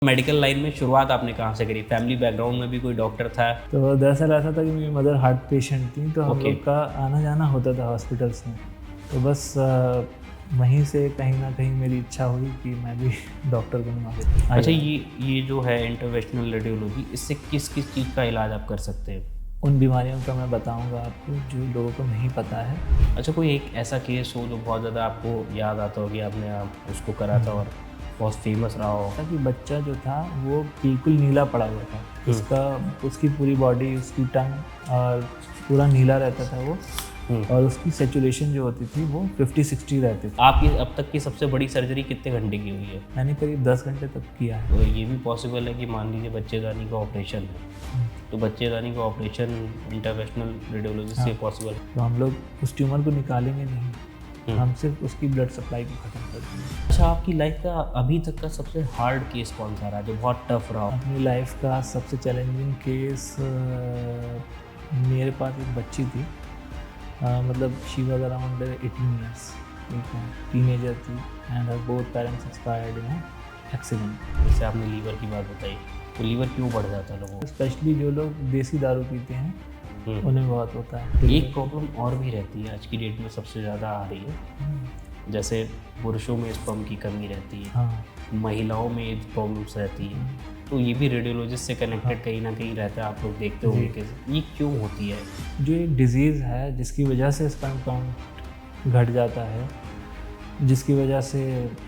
Medical line में शुरुआत आपने कहाँ से करी? फैमिली बैकग्राउंड में भी कोई डॉक्टर था? तो दरअसल ऐसा था कि मेरी मदर हार्ट पेशेंट थी, तो हम ओके। लोग का आना जाना होता था हॉस्पिटल्स में। तो बस वहीं से कहीं ना कहीं मेरी इच्छा हुई कि मैं भी डॉक्टर बनूँ आगे। अच्छा, ये जो है इंटरवेंशनल रेडियोलॉजी, इससे किस किस चीज़ का इलाज आप कर सकते हैं? उन बीमारियों का मैं बताऊंगा आपको जो लोगों को नहीं पता है। अच्छा, कोई एक ऐसा केस हो जो बहुत ज़्यादा आपको याद आता हो कि आपने आप उसको करा था और बहुत फेमस रहा हो? कि बच्चा जो था वो बिल्कुल नीला पड़ा हुआ था, उसकी पूरी बॉडी, उसकी टंग और पूरा नीला रहता था वो, और उसकी सेचुरेशन जो होती थी वो 50-60 रहती थी। आपकी अब तक की सबसे बड़ी सर्जरी कितने घंटे की हुई है? मैंने करीब 10 घंटे तक किया है। तो ये भी पॉसिबल है कि मान लीजिए बच्चेदानी का ऑपरेशन है, तो बच्चेदानी का ऑपरेशन इंटरवेंशनल रेडियोलॉजी से पॉसिबल है? तो हम लोग उस ट्यूमर को निकालेंगे नहीं, हम सिर्फ उसकी ब्लड सप्लाई को ख़त्म कर देंगे। अच्छा, आपकी लाइफ का अभी तक का सबसे हार्ड केस कौन सा रहा जो बहुत टफ रहा? अपनी लाइफ का सबसे चैलेंजिंग केस, मेरे पास एक बच्ची थी, मतलब शी वाज अराउंड 18 ईयर्स, ठीक है, टीनेजर थी, and her both parents expired in accident. जैसे आपने लीवर की बात बताई, तो लीवर क्यों बढ़ जाता है लोगों को? स्पेशली जो लोग देसी दारू पीते हैं उन्हें बहुत होता है। एक प्रॉब्लम और भी रहती है आज की डेट में, सबसे ज़्यादा आ रही है, जैसे पुरुषों में स्पर्म की कमी रहती है, महिलाओं में एज प्रॉब्लम्स रहती है, तो ये भी रेडियोलॉजिस्ट से कनेक्टेड कहीं ना कहीं रहता है, आप लोग देखते होंगे कि ये क्यों होती है? जो एक डिजीज़ है जिसकी वजह से स्पर्म काउंट घट जाता है, जिसकी वजह से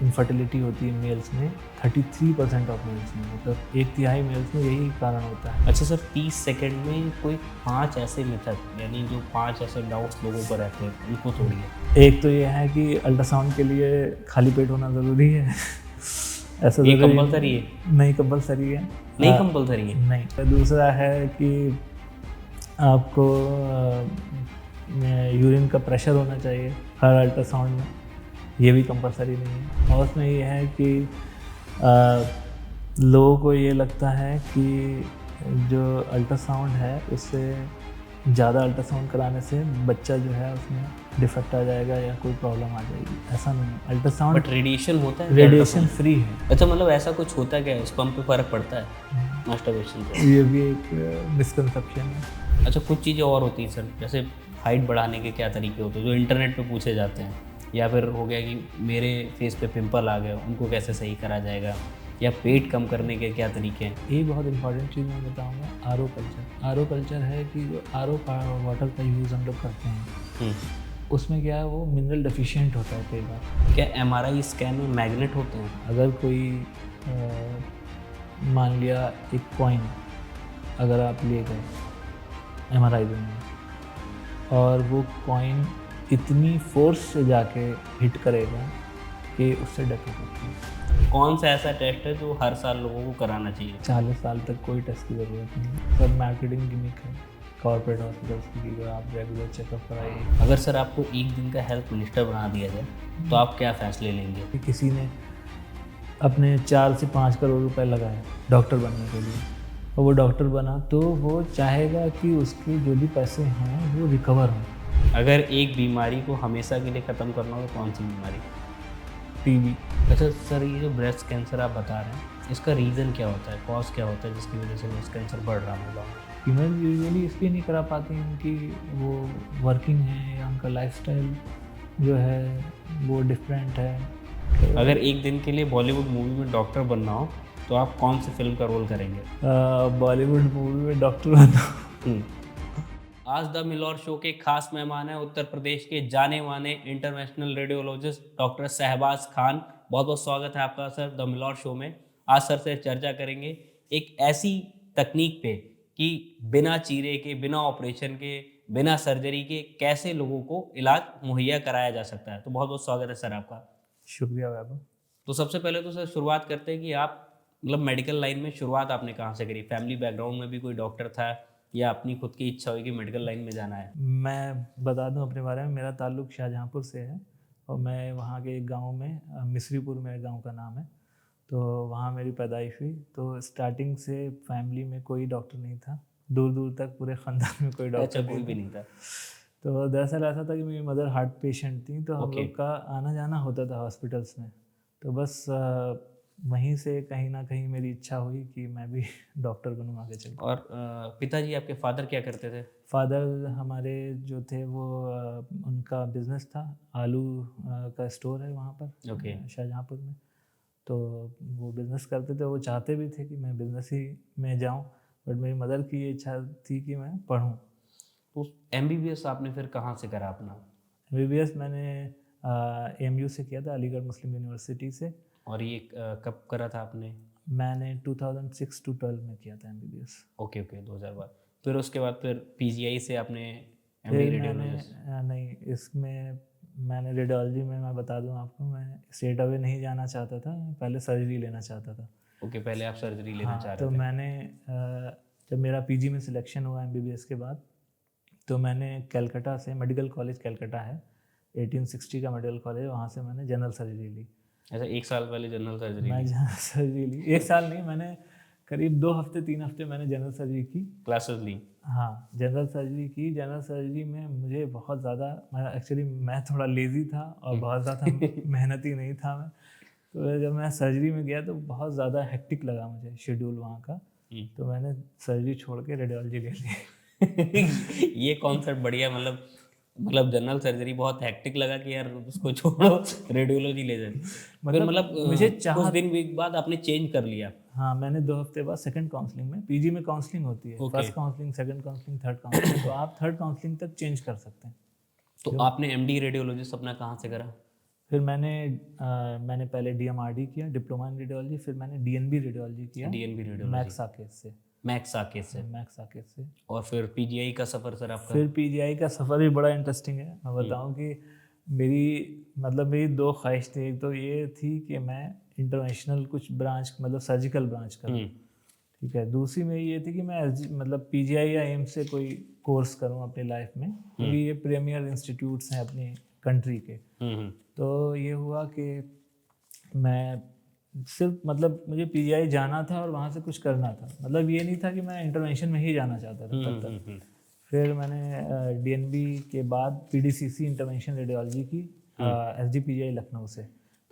इनफर्टिलिटी होती है मेल्स में, 33% ऑफ मेल्स में, मतलब 1/3 मेल्स में यही कारण होता है। अच्छा सर, 30 सेकंड में कोई 5 ऐसे मेथड, यानी जो 5 ऐसे डाउट्स लोगों को रहते हैं, उनको थोड़ी एक तो ये है कि अल्ट्रासाउंड के लिए खाली पेट होना ज़रूरी है। ऐसा ये ज़रूरी कंपलसरी है? नहीं, कंपलसरी है, नहीं कंपलसरी है? नहीं। दूसरा है कि आपको यूरिन का प्रेशर होना चाहिए हर अल्ट्रासाउंड में, ये भी कंपलसरी नहीं है। और उसमें ये है कि लोगों को ये लगता है कि जो अल्ट्रासाउंड है उससे ज़्यादा अल्ट्रासाउंड कराने से बच्चा जो है उसमें डिफेक्ट आ जाएगा या कोई प्रॉब्लम आ जाएगी। ऐसा नहीं है, अल्ट्रासाउंड बट रेडिएशन होता है? रेडिएशन फ्री है। अच्छा, मतलब ऐसा कुछ होता है क्या, स्पर्म पे फर्क पड़ता है मास्टरबेशन से? ये भी एक मिसकंसेप्शन है। अच्छा, कुछ चीज़ें और होती हैं सर, जैसे हाइट बढ़ाने के क्या तरीके होते हैं जो इंटरनेट पे पूछे जाते हैं, या फिर हो गया कि मेरे फेस पे पिंपल आ गए, उनको कैसे सही करा जाएगा, या पेट कम करने के क्या तरीके हैं? ये बहुत इंपॉर्टेंट चीज़ मैं बताऊंगा, आरओ कल्चर। आरओ कल्चर है कि जो आरओ वाटर का यूज़ हम लोग करते हैं, उसमें क्या है, वो मिनरल डेफिशिएंट होता है कई बार। क्या एमआरआई स्कैन में मैग्नेट होते हैं? अगर कोई मान लिया एक कॉइन अगर आप ले गए एमआरआई में, और वो कॉइन इतनी फोर्स से जाके हिट करेगा कि उससे डेथ हो सकती है। कौन सा ऐसा टेस्ट है जो हर साल लोगों को कराना चाहिए? 40 साल तक कोई टेस्ट की ज़रूरत नहीं, सब मार्केटिंग गिमिक है कॉर्पोरेट हॉस्पिटल्स की, जो आप रेगुलर चेकअप कराइए। अगर सर आपको एक दिन का हेल्थ मिनिस्टर बना दिया जाए, तो आप क्या फैसले लेंगे? किसी ने अपने 4 से 5 करोड़ रुपए लगाए डॉक्टर बनने के लिए, और वो डॉक्टर बना, तो वो चाहेगा कि उसके जो भी पैसे हैं वो रिकवर हों। अगर एक बीमारी को हमेशा के लिए ख़त्म करना हो तो कौन सी बीमारी? टीबी। अच्छा सर, ये जो ब्रेस्ट कैंसर आप बता रहे हैं, इसका रीज़न क्या होता है, कॉज क्या होता है जिसकी वजह से ब्रेस्ट कैंसर बढ़ रहा है? फीमेल यूजुअली इसलिए नहीं करा पाती हैं कि वो वर्किंग है या उनका लाइफस्टाइल जो है वो डिफरेंट है। अगर एक दिन के लिए बॉलीवुड मूवी में डॉक्टर बनना हो, तो आप कौन सी फिल्म का रोल करेंगे? बॉलीवुड मूवी में डॉक्टर बनना। आज द मिलौर शो के खास मेहमान हैं उत्तर प्रदेश के जाने माने international radiologist doctor Shahbaz Khan. बहुत बहुत स्वागत है आपका सर द मिलौर शो में। आज सर से चर्चा करेंगे एक ऐसी तकनीक पे कि बिना चीरे के, बिना ऑपरेशन के, बिना सर्जरी के कैसे लोगों को इलाज मुहैया कराया जा सकता है। तो बहुत बहुत स्वागत है सर आपका। शुक्रिया वैभव। तो सबसे पहले तो सर शुरुआत करते हैं कि आप मतलब मेडिकल लाइन में शुरुआत आपने कहाँ से करी? फैमिली बैकग्राउंड में भी कोई डॉक्टर था, या अपनी खुद की इच्छा हुई कि मेडिकल लाइन में जाना है? मैं बता दूं अपने बारे में, मेरा ताल्लुक़ शाहजहाँपुर से है, और मैं वहाँ के एक गांव में, मिस्रीपुर मेरे गांव का नाम है, तो वहाँ मेरी पैदाइश हुई। तो स्टार्टिंग से फैमिली में कोई डॉक्टर नहीं था, दूर दूर तक पूरे ख़ानदान में कोई डॉक्टर कोई भी नहीं था। तो दरअसल ऐसा था कि मेरी मदर हार्ट पेशेंट थी, तो हम लोग का आना जाना होता था हॉस्पिटल्स में। तो बस वहीं से कहीं ना कहीं मेरी इच्छा हुई कि मैं भी डॉक्टर बनूँ आगे चल के। और पिताजी आपके फादर क्या करते थे? फादर हमारे जो थे वो उनका बिजनेस था, आलू का स्टोर है वहाँ पर ओके। शाहजहाँपुर में। तो वो बिज़नेस करते थे, वो चाहते भी थे कि मैं बिज़नेस ही में जाऊं, बट मेरी मदर की ये इच्छा थी कि मैं पढूं। तो एमबीबीएस आपने फिर कहाँ से करा अपना? एमबीबीएस मैंने एमयू से किया था, अलीगढ़ मुस्लिम यूनिवर्सिटी से। और ये कब करा था आपने? मैंने 2006 to 12 में किया था एमबीबीएस। Okay okay, 2012। फिर उसके बाद फिर पीजीआई से आपने एमडी फिर मैंने रेडियोलॉजिस्ट? नहीं, इसमें मैंने रेडियोलॉजी में, मैं बता दूं आपको, मैं स्ट्रेट अवे नहीं जाना चाहता था, पहले सर्जरी लेना चाहता था। ओके, पहले आप सर्जरी लेना चाह हाँ, रहे तो थे। मैंने जब मेरा पीजी में सिलेक्शन हुआ एमबीबीएस के बाद, तो मैंने कलकत्ता से, मेडिकल कॉलेज कलकत्ता है 1860 का मेडिकल कॉलेज, वहाँ से मैंने जनरल सर्जरी ली। ऐसा 1 साल पहले जनरल सर्जरी मैं ली? जनरल सर्जरी ली, 1 साल नहीं, मैंने करीब 2 हफ्ते 3 हफ्ते मैंने जनरल सर्जरी की। क्लासेस ली? हाँ, जनरल सर्जरी की। जनरल सर्जरी में मुझे बहुत ज़्यादा, मैं थोड़ा लेज़ी था और बहुत ज़्यादा मेहनती नहीं था मैं। तो जब मैं सर्जरी में गया तो बहुत ज़्यादा हेक्टिक लगा मुझे शेड्यूल वहाँ का, तो मैंने सर्जरी छोड़ के रेडियोलॉजी ले ली। ये कॉन्सेप्ट बढ़िया, मतलब जनरल सर्जरी बहुत हेक्टिक लगा कि यार उसको छोड़ो, रेडियोलॉजी ले जाए। फिर मुझे कुछ चाह, दिन बाद आपने चेंज कर लिया? हाँ, मैंने 2 हफ्ते बाद सेकंड काउंसलिंग में, पीजी में काउंसलिंग होती है, okay. First counselling, second counselling, third counselling, तो आप थर्ड काउंसलिंग तक चेंज कर सकते हैं। तो आपने एमडी रेडियोलॉजिस्ट अपना कहाँ से करा? फिर मैंने पहले डीएमआरडी किया, डिप्लोमा इन रेडियोलॉजी, फिर मैंने डीएनबी रेडियोलॉजी किया डीएनबी रेडियोलॉजी, मैक्स साकेत से। मैक्स साकेत से। मैक्स साकेत से। और फिर पीजीआई का सफ़र सर आपका? फिर पीजीआई का सफ़र भी बड़ा इंटरेस्टिंग है। मैं बताऊं कि मेरी 2 ख्वाहिश थी। एक तो ये थी कि मैं इंटरनेशनल कुछ ब्रांच, मतलब सर्जिकल ब्रांच करूँ, ठीक है। दूसरी मेरी ये थी कि मैं पीजीआई या एम्स से कोई कोर्स करूँ अपनी लाइफ में, क्योंकि ये प्रीमियर इंस्टीट्यूट्स हैं अपनी कंट्री के। तो ये हुआ कि मैं सिर्फ, मुझे पीजीआई जाना था और वहाँ से कुछ करना था, ये नहीं था कि मैं इंटरवेंशन में ही जाना चाहता था तब तक। फिर मैंने डीएनबी के बाद पीडीसीसी इंटरवेंशन रेडियोलॉजी की एसडीपीजीआई लखनऊ से।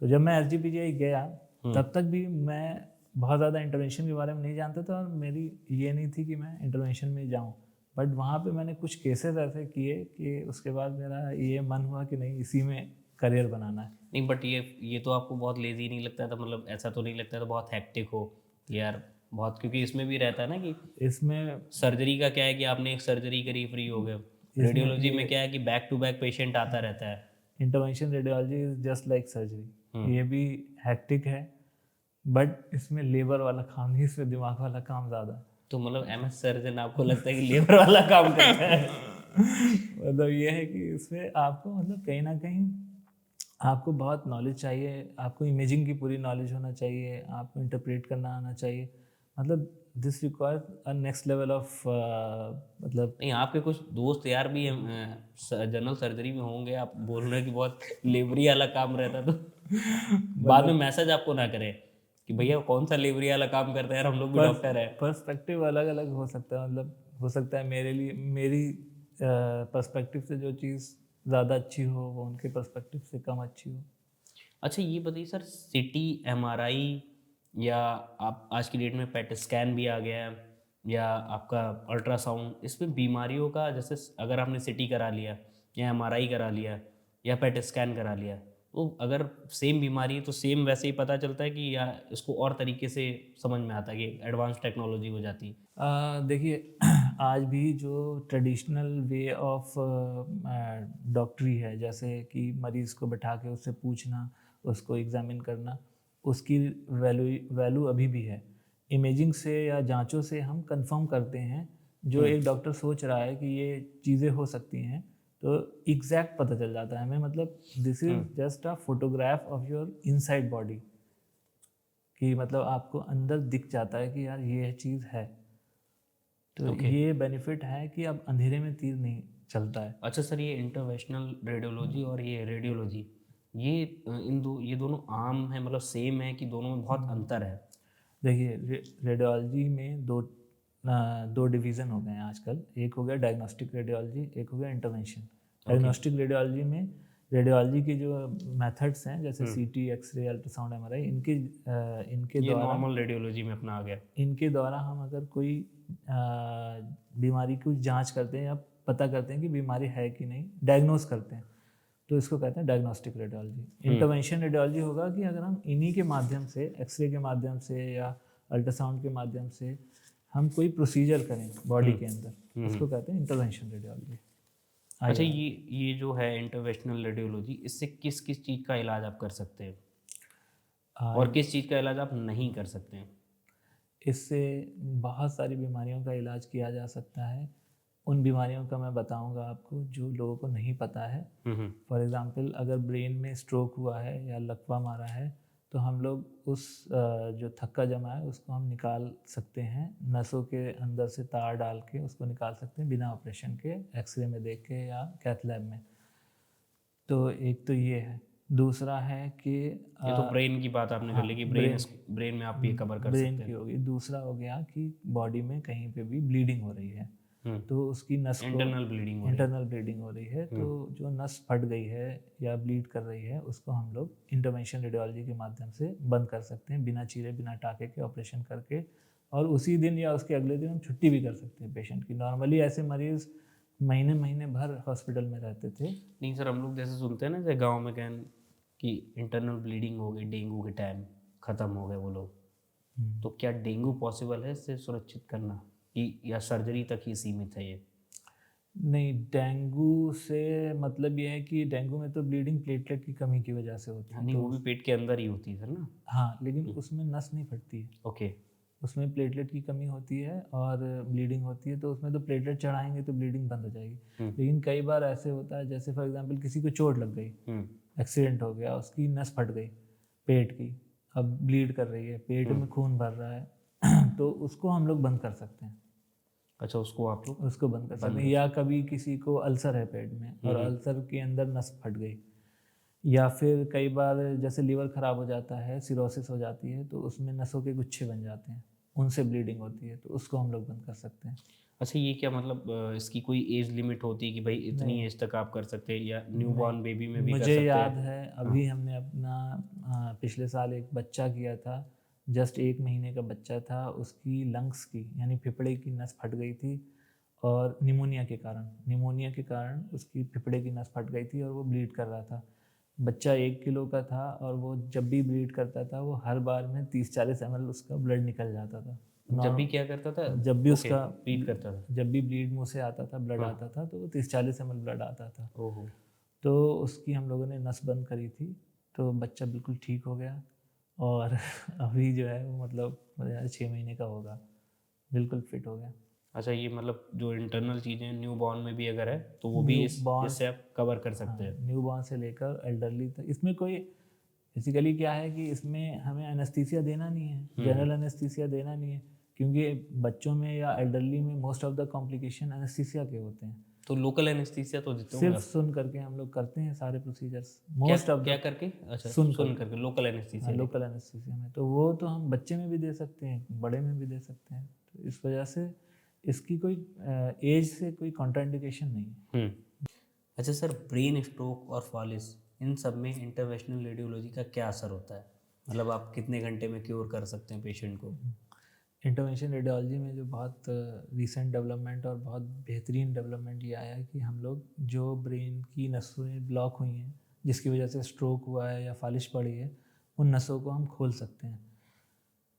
तो जब मैं एसडीपीजीआई गया तब तक भी मैं बहुत ज़्यादा इंटरवेंशन के बारे में नहीं जानता था, और मेरी ये नहीं थी कि मैं इंटरवेंशन में जाऊँ। बट वहाँ पे मैंने कुछ केसेस ऐसे किए कि उसके बाद मेरा ये मन हुआ कि नहीं, इसी में करियर बनाना है। नहीं, बट ये तो आपको बहुत लेजी नहीं लगता था? मतलब ऐसा तो नहीं लगता था बहुत हैक्टिक हो यार बहुत? क्योंकि इसमें भी रहता है ना कि इसमें सर्जरी का क्या है कि आपने एक सर्जरी करी, फ्री हो गए। रेडियोलॉजी में क्या है कि बैक टू बैक पेशेंट आता रहता है। Intervention radiology is just like surgery. ये भी हैक्टिक है, बट इसमें लेबर वाला काम नहीं, इसमें दिमाग वाला काम ज़्यादा है। तो एमएस सर्जन आपको लगता है कि लेबर वाला काम करता है? ये है कि इसमें आपको, कहीं ना कहीं आपको बहुत नॉलेज चाहिए, आपको इमेजिंग की पूरी नॉलेज होना चाहिए, आपको इंटरप्रेट करना आना चाहिए। This requires a next level of नहीं, आपके कुछ दोस्त यार भी जनरल सर्जरी में होंगे, आप बोल रहे हैं कि बहुत लेबरी वाला काम रहता, तो बाद में मैसेज आपको ना करे कि भैया कौन सा लेबरी वाला काम करता है यार, हम लोग भी डॉक्टर है। पर्सपेक्टिव अलग अलग हो सकता है। हो सकता है मेरे लिए, मेरी पर्सपेक्टिव से जो चीज़ ज़्यादा अच्छी हो, वो उनके पर्सपेक्टिव से कम अच्छी हो। अच्छा, ये बताइए सर, सीटी, एमआरआई, या आप आज की डेट में पेट स्कैन भी आ गया है, या आपका अल्ट्रासाउंड, इसमें बीमारियों का, जैसे अगर आपने सीटी करा लिया या एमआरआई करा लिया या पेट स्कैन करा लिया, तो अगर सेम बीमारी है तो सेम वैसे ही पता चलता है कि, या इसको और तरीके से समझ में आता है कि एडवांस टेक्नोलॉजी हो जाती है? देखिए, आज भी जो ट्रेडिशनल वे ऑफ डॉक्टरी है, जैसे कि मरीज़ को बैठा के उससे पूछना, उसको एग्जामिन करना, उसकी वैल्यू अभी भी है। इमेजिंग से या जांचों से हम कंफर्म करते हैं, जो एक डॉक्टर सोच रहा है कि ये चीज़ें हो सकती हैं, तो एग्जैक्ट पता चल जाता है हमें। This is just a photograph of your inside body, कि आपको अंदर दिख जाता है कि यार ये चीज़ है। तो ये बेनिफिट है कि अब अंधेरे में तीर नहीं चलता है। अच्छा सर, ये इंटरवेंशनल रेडियोलॉजी और ये रेडियोलॉजी, ये ये दोनों आम है, सेम है कि दोनों में बहुत अंतर है? देखिए, रेडियोलॉजी में दो डिवीज़न हो गए हैं आजकल। एक हो गया डायग्नोस्टिक रेडियोलॉजी, एक हो गया इंटरवेंशन। डायग्नोस्टिक रेडियोलॉजी में रेडियोलॉजी की जो मेथड्स हैं जैसे सीटी, एक्सरे, अल्ट्रासाउंड, एमआरआई, इनके ये द्वारा नॉर्मल रेडियोलॉजी में अपना आ गया। इनके द्वारा हम अगर कोई बीमारी की जांच करते हैं या पता करते हैं कि बीमारी है कि नहीं, डायग्नोस करते हैं, तो इसको कहते हैं डायग्नोस्टिक रेडियोलॉजी। इंटरवेंशन रेडियोलॉजी होगा कि अगर हम इन्हीं के माध्यम से, एक्सरे के माध्यम से या अल्ट्रासाउंड के माध्यम से हम कोई प्रोसीजर करें बॉडी के अंदर, उसको कहते हैं इंटरवेंशन रेडियोलॉजी। अच्छा, ये जो है इंटरवेंशनल रेडियोलॉजी, इससे किस किस चीज़ का इलाज आप कर सकते हैं और किस चीज़ का इलाज आप नहीं कर सकते हैं? इससे बहुत सारी बीमारियों का इलाज किया जा सकता है। उन बीमारियों का मैं बताऊंगा आपको जो लोगों को नहीं पता है। फॉर एग्ज़ाम्पल, अगर ब्रेन में स्ट्रोक हुआ है या लकवा मारा है, तो हम लोग उस जो थक्का जमा है उसको हम निकाल सकते हैं, नसों के अंदर से तार डाल के उसको निकाल सकते हैं बिना ऑपरेशन के, एक्सरे में देख के या कैथ लैब में। तो एक तो ये है। दूसरा है कि ये तो ब्रेन की बात आपने कर ली कि ब्रेन में आप ये कवर कर ब्रेन सकते की हैं। होगी। दूसरा हो गया कि बॉडी में कहीं पे भी ब्लीडिंग हो रही है, तो उसकी नस को इंटरनल ब्लीडिंग हो रही है। इंटरनल ब्लीडिंग हो रही है, तो जो नस फट गई है या ब्लीड कर रही है, उसको हम लोग इंटरवेंशन रेडियोलॉजी के माध्यम से बंद कर सकते हैं, बिना चीरे बिना टाके के ऑपरेशन करके। और उसी दिन या उसके अगले दिन हम छुट्टी भी कर सकते हैं पेशेंट की। नॉर्मली ऐसे मरीज़ महीने महीने भर हॉस्पिटल में रहते थे। नहीं सर, हम लोग जैसे सुनते हैं ना, जैसे गांव में कहन कि इंटरनल ब्लीडिंग हो गई डेंगू के टाइम, ख़त्म हो गए वो लोग, तो क्या डेंगू पॉसिबल है इससे सुरक्षित करना, कि या सर्जरी तक ही सीमित है ये? नहीं, डेंगू से मतलब ये है कि डेंगू में तो ब्लीडिंग प्लेटलेट की कमी की वजह से होती है। नहीं, तो वो भी पेट के अंदर ही होती है सर ना? हाँ, लेकिन उसमें नस नहीं फटती है, ओके। उसमें प्लेटलेट की कमी होती है और ब्लीडिंग होती है। तो उसमें तो प्लेटलेट चढ़ाएंगे तो ब्लीडिंग बंद हो जाएगी। लेकिन कई बार ऐसे होता है, जैसे फॉर एग्जांपल किसी को चोट लग गई, एक्सीडेंट हो गया, उसकी नस फट गई पेट की, अब ब्लीड कर रही है, पेट में खून भर रहा है तो उसको हम लोग बंद कर सकते हैं। अच्छा, उसको आप लोग उसको बंद कर सकते हैं। या कभी किसी को अल्सर है पेट में और अल्सर के अंदर नस फट गई, या फिर कई बार जैसे लीवर ख़राब हो जाता है, सिरोसिस हो जाती है, तो उसमें नसों के गुच्छे बन जाते हैं, उनसे ब्लीडिंग होती है, तो उसको हम लोग बंद कर सकते हैं। अच्छा, ये क्या मतलब इसकी कोई एज लिमिट होती है कि भाई इतनी एज तक आप कर सकते हैं, या न्यूबॉर्न बेबी में भी कर मुझे सकते याद हैं? है अभी हमने अपना पिछले साल एक बच्चा किया था, जस्ट 1 महीने का बच्चा था, उसकी लंग्स की यानी फेफड़े की नस फट गई थी, और निमोनिया के कारण उसकी फेफड़े की नस फट गई थी और वो ब्लीड कर रहा था। बच्चा 1 किलो का था और वो जब भी ब्लीड करता था, वो हर बार में 30-40 ml उसका ब्लड निकल जाता था। जब भी क्या करता था? जब भी ओके, उसका ब्लीड करता था। जब भी ब्लीड मुंह से आता था, ब्लड आता था, तो वो 30-40 ml ब्लड आता था। ओहो। तो उसकी हम लोगों ने नस बंद करी थी, तो बच्चा बिल्कुल ठीक हो गया और अभी जो है वो मतलब 6 महीने का होगा, बिल्कुल फिट हो गया। अच्छा, ये मतलब जो इंटरनल चीज़ें न्यूबॉर्न में भी अगर है तो वो भी इससे आप कवर कर सकते हैं? न्यू बॉर्न से लेकर एल्डरली तक। इसमें कोई बेसिकली क्या है कि इसमें हमें एनेस्थीसिया देना नहीं है, जनरल एनेस्थीसिया देना नहीं है, क्योंकि बच्चों में या एल्डरली में most of the complication anaesthesia के होते हैं। तो लोकल एनेस्थीसिया तो देते होंगे सिर्फ आप? सुन करके हम लोग करते हैं सारे प्रोसीजर्स, क्या मोस्ट ऑफ क्या करके? अच्छा, सुन करके लोकल एनेस्थीसिया। लोकल एनेस्थीसिया में। तो वो तो हम बच्चे में भी दे सकते हैं, बड़े में भी दे सकते हैं। तो इस वजह से इसकी कोई एज से कोई कॉन्ट्राइंडिकेशन नहीं है। अच्छा सर, ब्रेन स्ट्रोक और फॉलिस, इन सब में इंटरवेंशनल रेडियोलॉजी का क्या असर होता है? मतलब आप कितने घंटे में क्योर कर सकते हैं पेशेंट को? इंटरवेंशन रेडियोलॉजी में जो बहुत रीसेंट डेवलपमेंट और बहुत बेहतरीन डेवलपमेंट ये आया है कि हम लोग जो ब्रेन की नसें ब्लॉक हुई हैं, जिसकी वजह से स्ट्रोक हुआ है या फालिश पड़ी है, उन नसों को हम खोल सकते हैं।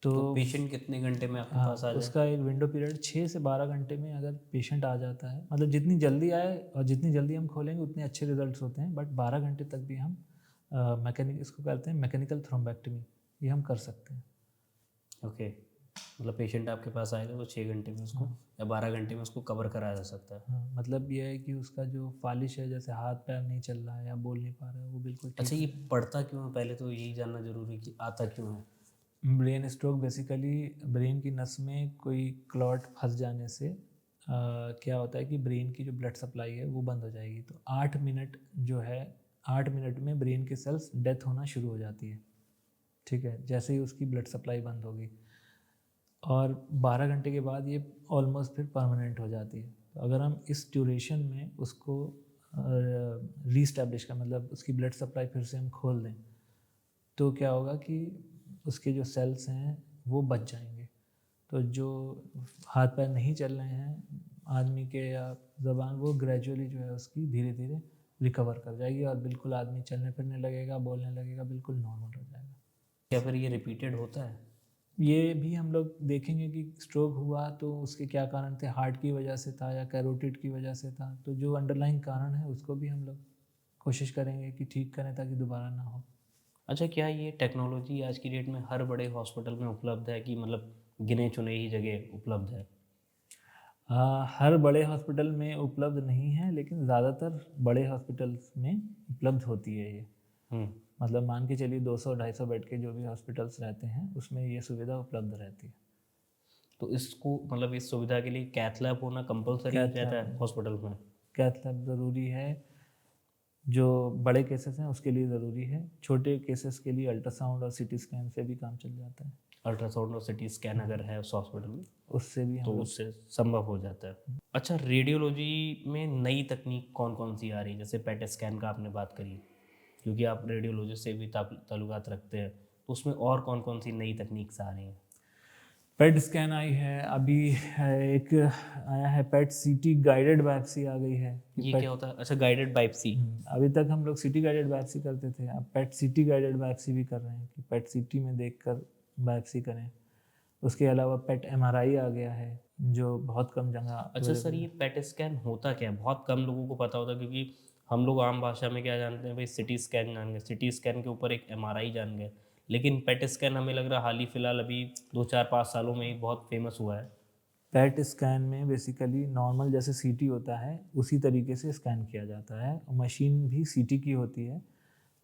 तो पेशेंट कितने घंटे में आपके पास आ जाए? उसका एक विंडो पीरियड 6 से 12 घंटे में अगर पेशेंट आ जाता है, मतलब जितनी जल्दी आए और जितनी जल्दी हम खोलेंगे उतने अच्छे रिजल्ट्स होते हैं। बट 12 घंटे तक भी हम इसको कहते हैं मैकेनिकल थ्रोम्बेक्टमी, ये हम कर सकते हैं। ओके, मतलब पेशेंट आपके पास आएगा तो 6 घंटे में उसको या 12 घंटे में उसको कवर कराया जा सकता है? हाँ, मतलब ये है कि उसका जो फालिश है, जैसे हाथ पैर नहीं चल रहा है या बोल नहीं पा रहा है, वो बिल्कुल ठीक अच्छा, ये पढ़ता क्यों है? पहले तो यही जानना जरूरी है कि आता क्यों है। ब्रेन स्ट्रोक बेसिकली ब्रेन की नस में कोई क्लॉट फंस जाने से क्या होता है कि ब्रेन की जो ब्लड सप्लाई है वो बंद हो जाएगी। तो 8 मिनट जो है, 8 मिनट में ब्रेन के सेल्स डेथ होना शुरू हो जाती है, ठीक है, जैसे ही उसकी ब्लड सप्लाई बंद होगी। और 12 घंटे के बाद ये ऑलमोस्ट फिर परमानेंट हो जाती है। तो अगर हम इस ड्यूरेशन में उसको रीस्टैब्लिश का मतलब उसकी ब्लड सप्लाई फिर से हम खोल दें, तो क्या होगा कि उसके जो सेल्स हैं वो बच जाएंगे। तो जो हाथ पैर नहीं चल रहे हैं आदमी के या ज़बान, वो ग्रेजुअली जो है उसकी धीरे धीरे रिकवर कर जाएगी और बिल्कुल आदमी चलने फिरने लगेगा, बोलने लगेगा, बिल्कुल नॉर्मल हो जाएगा। क्या फिर ये रिपीटेड होता है? ये भी हम लोग देखेंगे कि स्ट्रोक हुआ तो उसके क्या कारण थे, हार्ट की वजह से था या कैरोटिड की वजह से था, तो जो अंडरलाइंग कारण है उसको भी हम लोग कोशिश करेंगे कि ठीक करें ताकि दोबारा ना हो। अच्छा, क्या ये टेक्नोलॉजी आज की डेट में हर बड़े हॉस्पिटल में उपलब्ध है कि मतलब गिने चुने ही जगह उपलब्ध है? हर बड़े हॉस्पिटल में उपलब्ध नहीं है, लेकिन ज़्यादातर बड़े हॉस्पिटल्स में उपलब्ध होती है ये। हम्म। मतलब मान के चलिए 200-250 बेड के जो भी हॉस्पिटल्स रहते हैं उसमें ये सुविधा उपलब्ध रहती है। तो इसको मतलब इस सुविधा के लिए कैथ लैब होना कंपलसरी कैथ रहता लैब है हॉस्पिटल में? कैथ लैब ज़रूरी है, जो बड़े केसेस हैं उसके लिए ज़रूरी है। छोटे केसेस के लिए अल्ट्रासाउंड और सीटी स्कैन से भी काम चल जाता है। अल्ट्रासाउंड और सिटी स्कैन अगर है उस हॉस्पिटल में उससे भी हम तो लोग उससे संभव हो जाता है। अच्छा, रेडियोलॉजी में नई तकनीक कौन कौन सी आ रही है? जैसे पेट स्कैन का आपने बात करी, क्योंकि आप रेडियोलॉजी से भी ताल्लुकात रखते हैं, तो उसमें और कौन कौन सी नई तकनीक आ रही हैं? पेट स्कैन आई है अभी, एक आया है पेट सीटी गाइडेड बायोप्सी आ गई है कि ये पेट। क्या होता है? अच्छा, गाइडेड बायोप्सी। अभी तक हम लोग सिटी गाइडेड बायोप्सी करते थे, अब पेट सिटी गाइडेड बायोप्सी भी कर रहे हैं कि पेट सिटी में देखकर बायोप्सी करें। उसके अलावा पेट एमआरआई आ गया है जो बहुत कम जगह अच्छा सर, अवेलेबल ये है। पेट स्कैन होता क्या है? बहुत कम लोगों को पता होता है, क्योंकि हम लोग आम भाषा में क्या जानते हैं भाई, सिटी स्कैन जान गए, सिटी स्कैन के ऊपर एक एमआरआई जान गए, लेकिन पेट स्कैन हमें लग रहा हाल ही फिलहाल अभी 2 4 5 सालों में ही बहुत फेमस हुआ है। पेट स्कैन में बेसिकली नॉर्मल जैसे सीटी होता है उसी तरीके से स्कैन किया जाता है, मशीन भी सीटी की होती है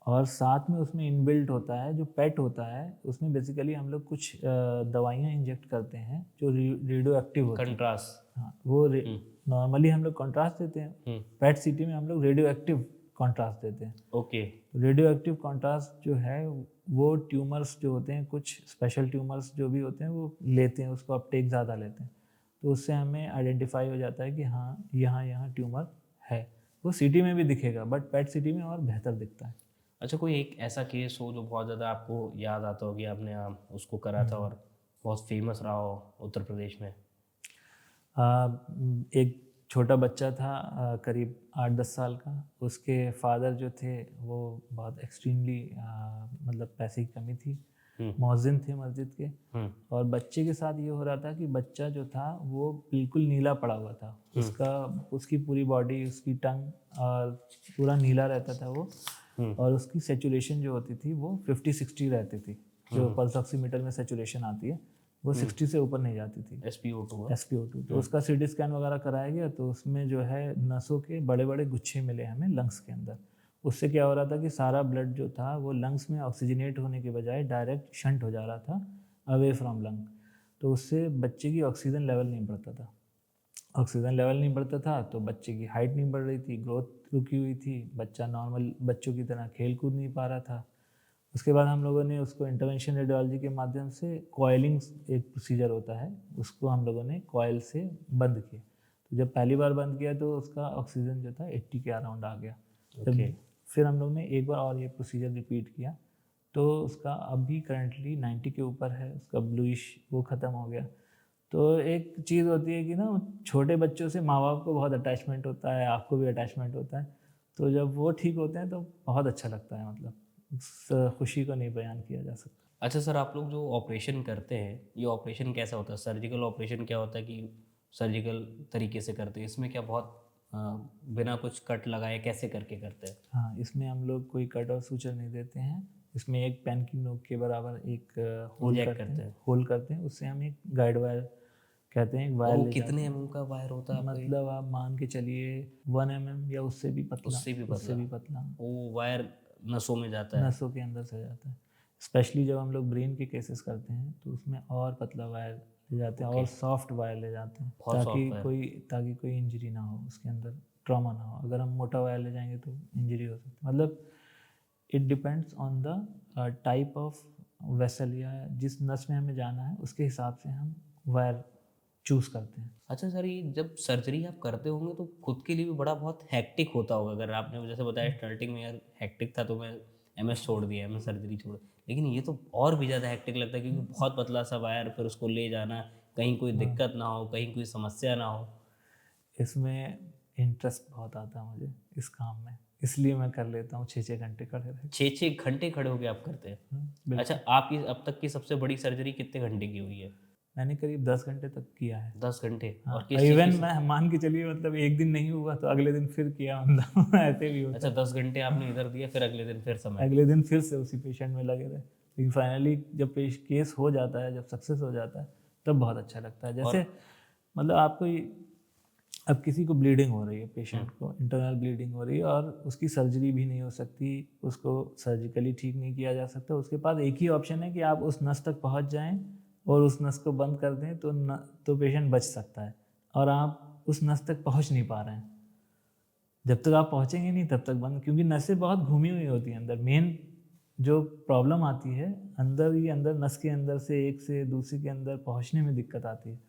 और साथ में उसमें इनबिल्ट होता है जो पेट होता है, उसमें बेसिकली हम लोग कुछ दवाइयाँ इंजेक्ट करते हैं जो रेडियो एक्टिव होती हैं। कंट्रास्ट। हाँ, वो हम्म। नॉर्मली हम लोग कॉन्ट्रास्ट देते हैं, हम्म। पेट सिटी में हम लोग रेडियो एक्टिव कॉन्ट्रास्ट देते हैं। ओके। रेडियो एक्टिव कॉन्ट्रास्ट जो है वो ट्यूमर्स जो होते हैं, कुछ स्पेशल ट्यूमर्स जो भी होते हैं वो लेते हैं, उसको अपटेक ज़्यादा लेते हैं, तो उससे हमें आइडेंटिफाई हो जाता है कि हाँ यहाँ यहाँ ट्यूमर है। वो सिटी में भी दिखेगा बट पेट सिटी में और बेहतर दिखता है। अच्छा, कोई एक ऐसा केस हो जो बहुत ज़्यादा आपको याद आता हो कि आपने उसको करा था और बहुत फेमस रहा हो उत्तर प्रदेश में? एक छोटा बच्चा था करीब 8-10 साल का, उसके फादर जो थे वो बहुत एक्सट्रीमली मतलब पैसे की कमी थी, मौज़िन थे मस्जिद के, और बच्चे के साथ ये हो रहा था कि बच्चा जो था वो बिल्कुल नीला पड़ा हुआ था, उसकी पूरी बॉडी, उसकी टंग और पूरा नीला रहता था वो, और उसकी सेचुरेशन जो होती थी वो 50-60 रहती थी, जो पल्स ऑक्सीमीटर में सेचुरेशन आती है वो 60 से ऊपर नहीं जाती थी, SpO2। तो उसका सीटी स्कैन वगैरह कराया गया तो उसमें जो है नसों के बड़े बड़े गुच्छे मिले हमें लंग्स के अंदर। उससे क्या हो रहा था कि सारा ब्लड जो था वो लंग्स में ऑक्सीजनेट होने के बजाय डायरेक्ट शंट हो जा रहा था अवे फ्रॉम लंग, तो उससे बच्चे की ऑक्सीजन लेवल नहीं बढ़ता था। ऑक्सीजन लेवल नहीं बढ़ता था तो बच्चे की हाइट नहीं बढ़ रही थी, ग्रोथ रुकी हुई थी, बच्चा नॉर्मल बच्चों की तरह खेल कूद नहीं पा रहा था। उसके बाद हम लोगों ने उसको इंटरवेंशन रेडियोलॉजी के माध्यम से कॉयलिंग एक प्रोसीजर होता है, उसको हम लोगों ने कॉयल से बंद किया। तो जब पहली बार बंद किया तो उसका ऑक्सीजन जो था 80 के अराउंड आ गया। जब फिर हम लोग ने एक बार और ये प्रोसीजर रिपीट किया तो उसका अभी करंटली 90 के ऊपर है, उसका ब्लूइश वो ख़त्म हो गया। तो एक चीज़ होती है कि ना छोटे बच्चों से माँ बाप को बहुत अटैचमेंट होता है, आपको भी अटैचमेंट होता है, तो जब वो ठीक होते हैं तो बहुत अच्छा लगता है, मतलब उस खुशी को नहीं बयान किया जा सकता। अच्छा सर, आप लोग जो ऑपरेशन करते हैं, ये ऑपरेशन कैसा होता है? सर्जिकल ऑपरेशन क्या होता है कि सर्जिकल तरीके से करते हैं? इसमें क्या बहुत बिना कुछ कट लगाए कैसे करके करते हैं? हाँ, इसमें हम लोग कोई कट और सूचर नहीं देते हैं, इसमें एक पेन की नोक के बराबर एक होल करते हैं, उससे हम एक गाइड वायर कहते हैं, एक वायर ले कितने जाते हैं। mm का वायर होता है आपका? मतलब आप मान के चलिए 1 mm या उससे भी पतला, उससे भी पतला वो वायर नसों में जाता है? नसों के अंदर से जाता है। स्पेशली जब हम लोग ब्रेन के केसेस करते हैं तो उसमें और पतला वायर ले जाते हैं और सॉफ्ट वायर ले जाते हैं, ताकि कोई इंजरी ना हो उसके अंदर, ट्रॉमा ना हो। अगर हम मोटा वायर ले जाएंगे तो इंजरी हो सकती है। मतलब it depends on the type of vessel या जिस नस में हमें जाना है उसके हिसाब से हम वायर चूज़ करते हैं। अच्छा सर, ये जब सर्जरी आप करते होंगे तो खुद के लिए भी बड़ा बहुत हेक्टिक होता होगा। अगर आपने जैसे बताया स्टार्टिंग में यार हेक्टिक था तो मैं एमएस छोड़ दिया, एमएस सर्जरी छोड़, लेकिन ये तो और भी ज़्यादा हेक्टिक लगता है क्योंकि बहुत पतला सा वायर, फिर उसको ले जाना, कहीं कोई दिक्कत ना हो, कहीं कोई समस्या ना हो। इसमें इंटरेस्ट बहुत आता है मुझे इस काम में, इसलिए मैं कर लेता हूँ 6-6 घंटे खड़े रह के। 6-6 घंटे खड़े होके आप करते हैं? बिल्कुल। अच्छा, आपकी अब तक की सबसे बड़ी सर्जरी कितने घंटे की हुई है? मैंने करीब 10 घंटे तक किया है। 10 घंटे? हाँ, और किस चीज़ इवन की? मैं मान के चलिए मतलब एक दिन नहीं हुआ तो अगले दिन फिर किया, मतलब ऐसे भी होता अच्छा, है। 10 घंटे आपने इधर दिया, फिर अगले दिन फिर समय। अगले दिन फिर से उसी पेशेंट में लगे रहे, लेकिन फाइनली जब केस हो जाता है, जब सक्सेस हो जाता है, तब बहुत अच्छा लगता है। जैसे और मतलब आपको अब किसी को ब्लीडिंग हो रही है, पेशेंट को इंटरनल ब्लीडिंग हो रही है और उसकी सर्जरी भी नहीं हो सकती, उसको सर्जिकली ठीक नहीं किया जा सकता, उसके पास एक ही ऑप्शन है कि आप उस नस तक पहुंच जाएं और उस नस को बंद कर दें तो पेशेंट बच सकता है। और आप उस नस तक पहुंच नहीं पा रहे हैं, जब तक आप पहुंचेंगे नहीं तब तक बंद, क्योंकि नसें बहुत घूमी हुई होती हैं अंदर। मेन जो प्रॉब्लम आती है अंदर ही अंदर, नस के अंदर से एक से दूसरे के अंदर पहुंचने में दिक्कत आती है।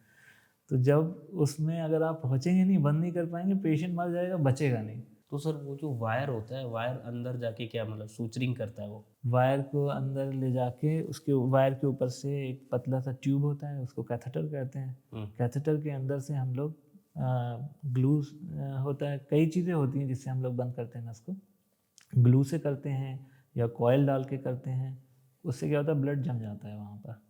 तो जब उसमें अगर आप पहुंचेंगे नहीं, बंद नहीं कर पाएंगे, पेशेंट मर जाएगा, बचेगा नहीं। तो सर वो जो वायर होता है, वायर अंदर जाके क्या मतलब सूचरिंग करता है वो? वायर को अंदर ले जाके उसके वायर के ऊपर से एक पतला सा ट्यूब होता है, उसको कैथेटर कहते हैं। कैथेटर के अंदर से हम लोग ग्लू होता है, कई चीज़ें होती हैं जिससे हम लोग बंद करते हैं नस को। ग्लू से करते हैं या कॉयल डाल के करते हैं। उससे क्या होता है, ब्लड जम जाता है वहाँ पर।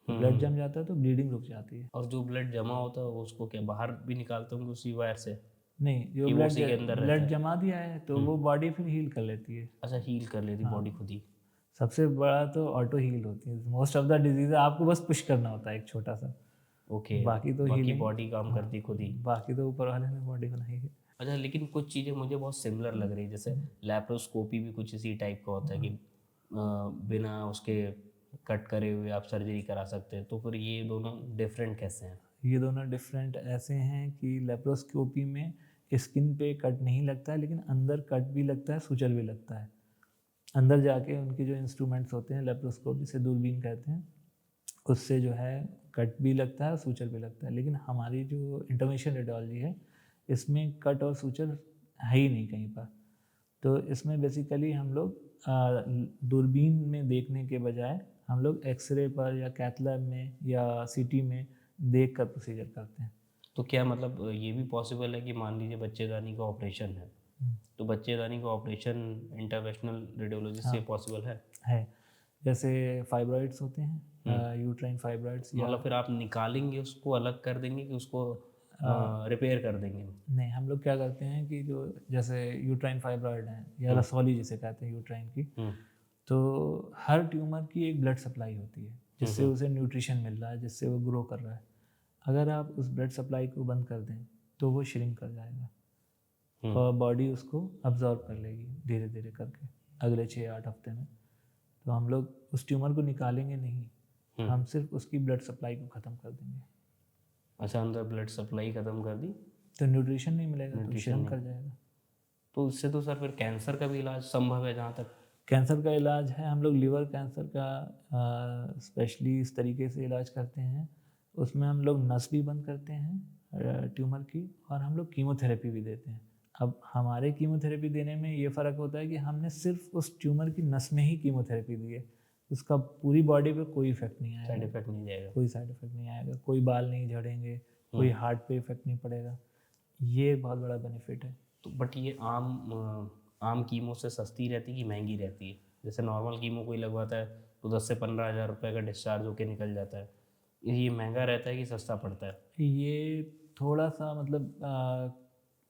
ब्लड जम जाता है तो ब्लीडिंग रुक जाती है। और जो ब्लड जमा होता है उसको क्या बाहर भी निकालते होंगे उसी वायर से, नहीं, जो कि वो उसी के अंदर रहता ब्लड है? जमा दिया है तो वो बॉडी फिर हील कर लेती है। अच्छा, हील कर लेती बॉडी खुद ही? सबसे बड़ा तो ऑटो हील होती है। मोस्ट ऑफ द डिजीज आपको बस पुश करना होता है एक छोटा सा, ओके, बाकी तो बाकी हीलिंग, बॉडी काम करती खुद ही। बाकी तो ऊपर वाले ने बॉडी बनाई है। अच्छा, लेकिन कुछ चीज़ें मुझे बहुत सिमिलर लग रही है, जैसे लैप्रोस्कोपी भी कुछ इसी टाइप का होता है कि बिना उसके कट करे हुए आप सर्जरी करा सकते हैं, तो फिर ये दोनों डिफरेंट कैसे हैं? ये दोनों डिफरेंट ऐसे हैं कि लेप्रोस्कोपी में स्किन पे कट नहीं लगता है, लेकिन अंदर कट भी लगता है, सुचल भी लगता है। अंदर जाके उनके जो इंस्ट्रूमेंट्स होते हैं, लेप्रोस्कोपी से दूरबीन कहते हैं, उससे जो है कट भी लगता है और सूचर भी लगता है। लेकिन हमारी जो इंटरवेंशनल रेडियोलॉजी है, इसमें कट और सूचर है ही नहीं कहीं पर। तो इसमें बेसिकली हम लोग दूरबीन में देखने के बजाय हम लोग एक्सरे पर या कैथ लैब में या सीटी में देख कर प्रोसीजर करते हैं। तो क्या मतलब ये भी पॉसिबल है कि मान लीजिए बच्चेदानी का ऑपरेशन है, तो बच्चेदानी का ऑपरेशन इंटरवेंशनल रेडियोलॉजी से पॉसिबल है? है, जैसे फाइब्रॉइड्स होते हैं, यूट्राइन फाइब्रॉइड्स, या मतलब फिर आप निकालेंगे उसको, अलग कर देंगे, कि उसको रिपेयर कर देंगे? नहीं, हम लोग क्या करते हैं कि जो जैसे यूट्राइन फाइब्रॉइड है या रसौली जिसे कहते हैं यूट्राइन की, तो हर ट्यूमर की एक ब्लड सप्लाई होती है जिससे उसे न्यूट्रिशन मिल रहा है, जिससे वो ग्रो कर रहा है। अगर आप उस ब्लड सप्लाई को बंद कर दें तो वो श्रिंक कर जाएगा और बॉडी उसको अब्जॉर्ब कर लेगी धीरे धीरे करके अगले 6-8 हफ्ते में। तो हम लोग उस ट्यूमर को निकालेंगे नहीं, हम सिर्फ उसकी ब्लड सप्लाई को ख़त्म कर देंगे। अच्छा, अंदर ब्लड सप्लाई ख़त्म कर दी तो न्यूट्रिशन नहीं मिलेगा तो श्रिंक कर जाएगा। तो उससे तो सर फिर कैंसर का भी इलाज संभव है जहाँ तक? कैंसर का इलाज है, हम लोग लिवर कैंसर का स्पेशली इस तरीके से इलाज करते हैं। उसमें हम लोग नस भी बंद करते हैं ट्यूमर की, और हम लोग कीमोथेरेपी भी देते हैं। अब हमारे कीमोथेरेपी देने में ये फ़र्क होता है कि हमने सिर्फ उस ट्यूमर की नस में ही कीमोथेरेपी दी है, उसका पूरी बॉडी पे कोई इफेक्ट नहीं आएगा। साइड इफेक्ट नहीं जाएगा? कोई साइड इफेक्ट नहीं आएगा, कोई बाल नहीं झड़ेंगे, कोई हार्ट पे इफेक्ट नहीं पड़ेगा। ये बहुत बड़ा बेनिफिट है। तो बट ये आम कीमो से सस्ती रहती है कि महंगी रहती है? जैसे नॉर्मल कीमो कोई लगवाता है तो 10 से 15 हज़ार रुपये का डिस्चार्ज होकर निकल जाता है, ये महंगा रहता है कि सस्ता पड़ता है? ये थोड़ा सा मतलब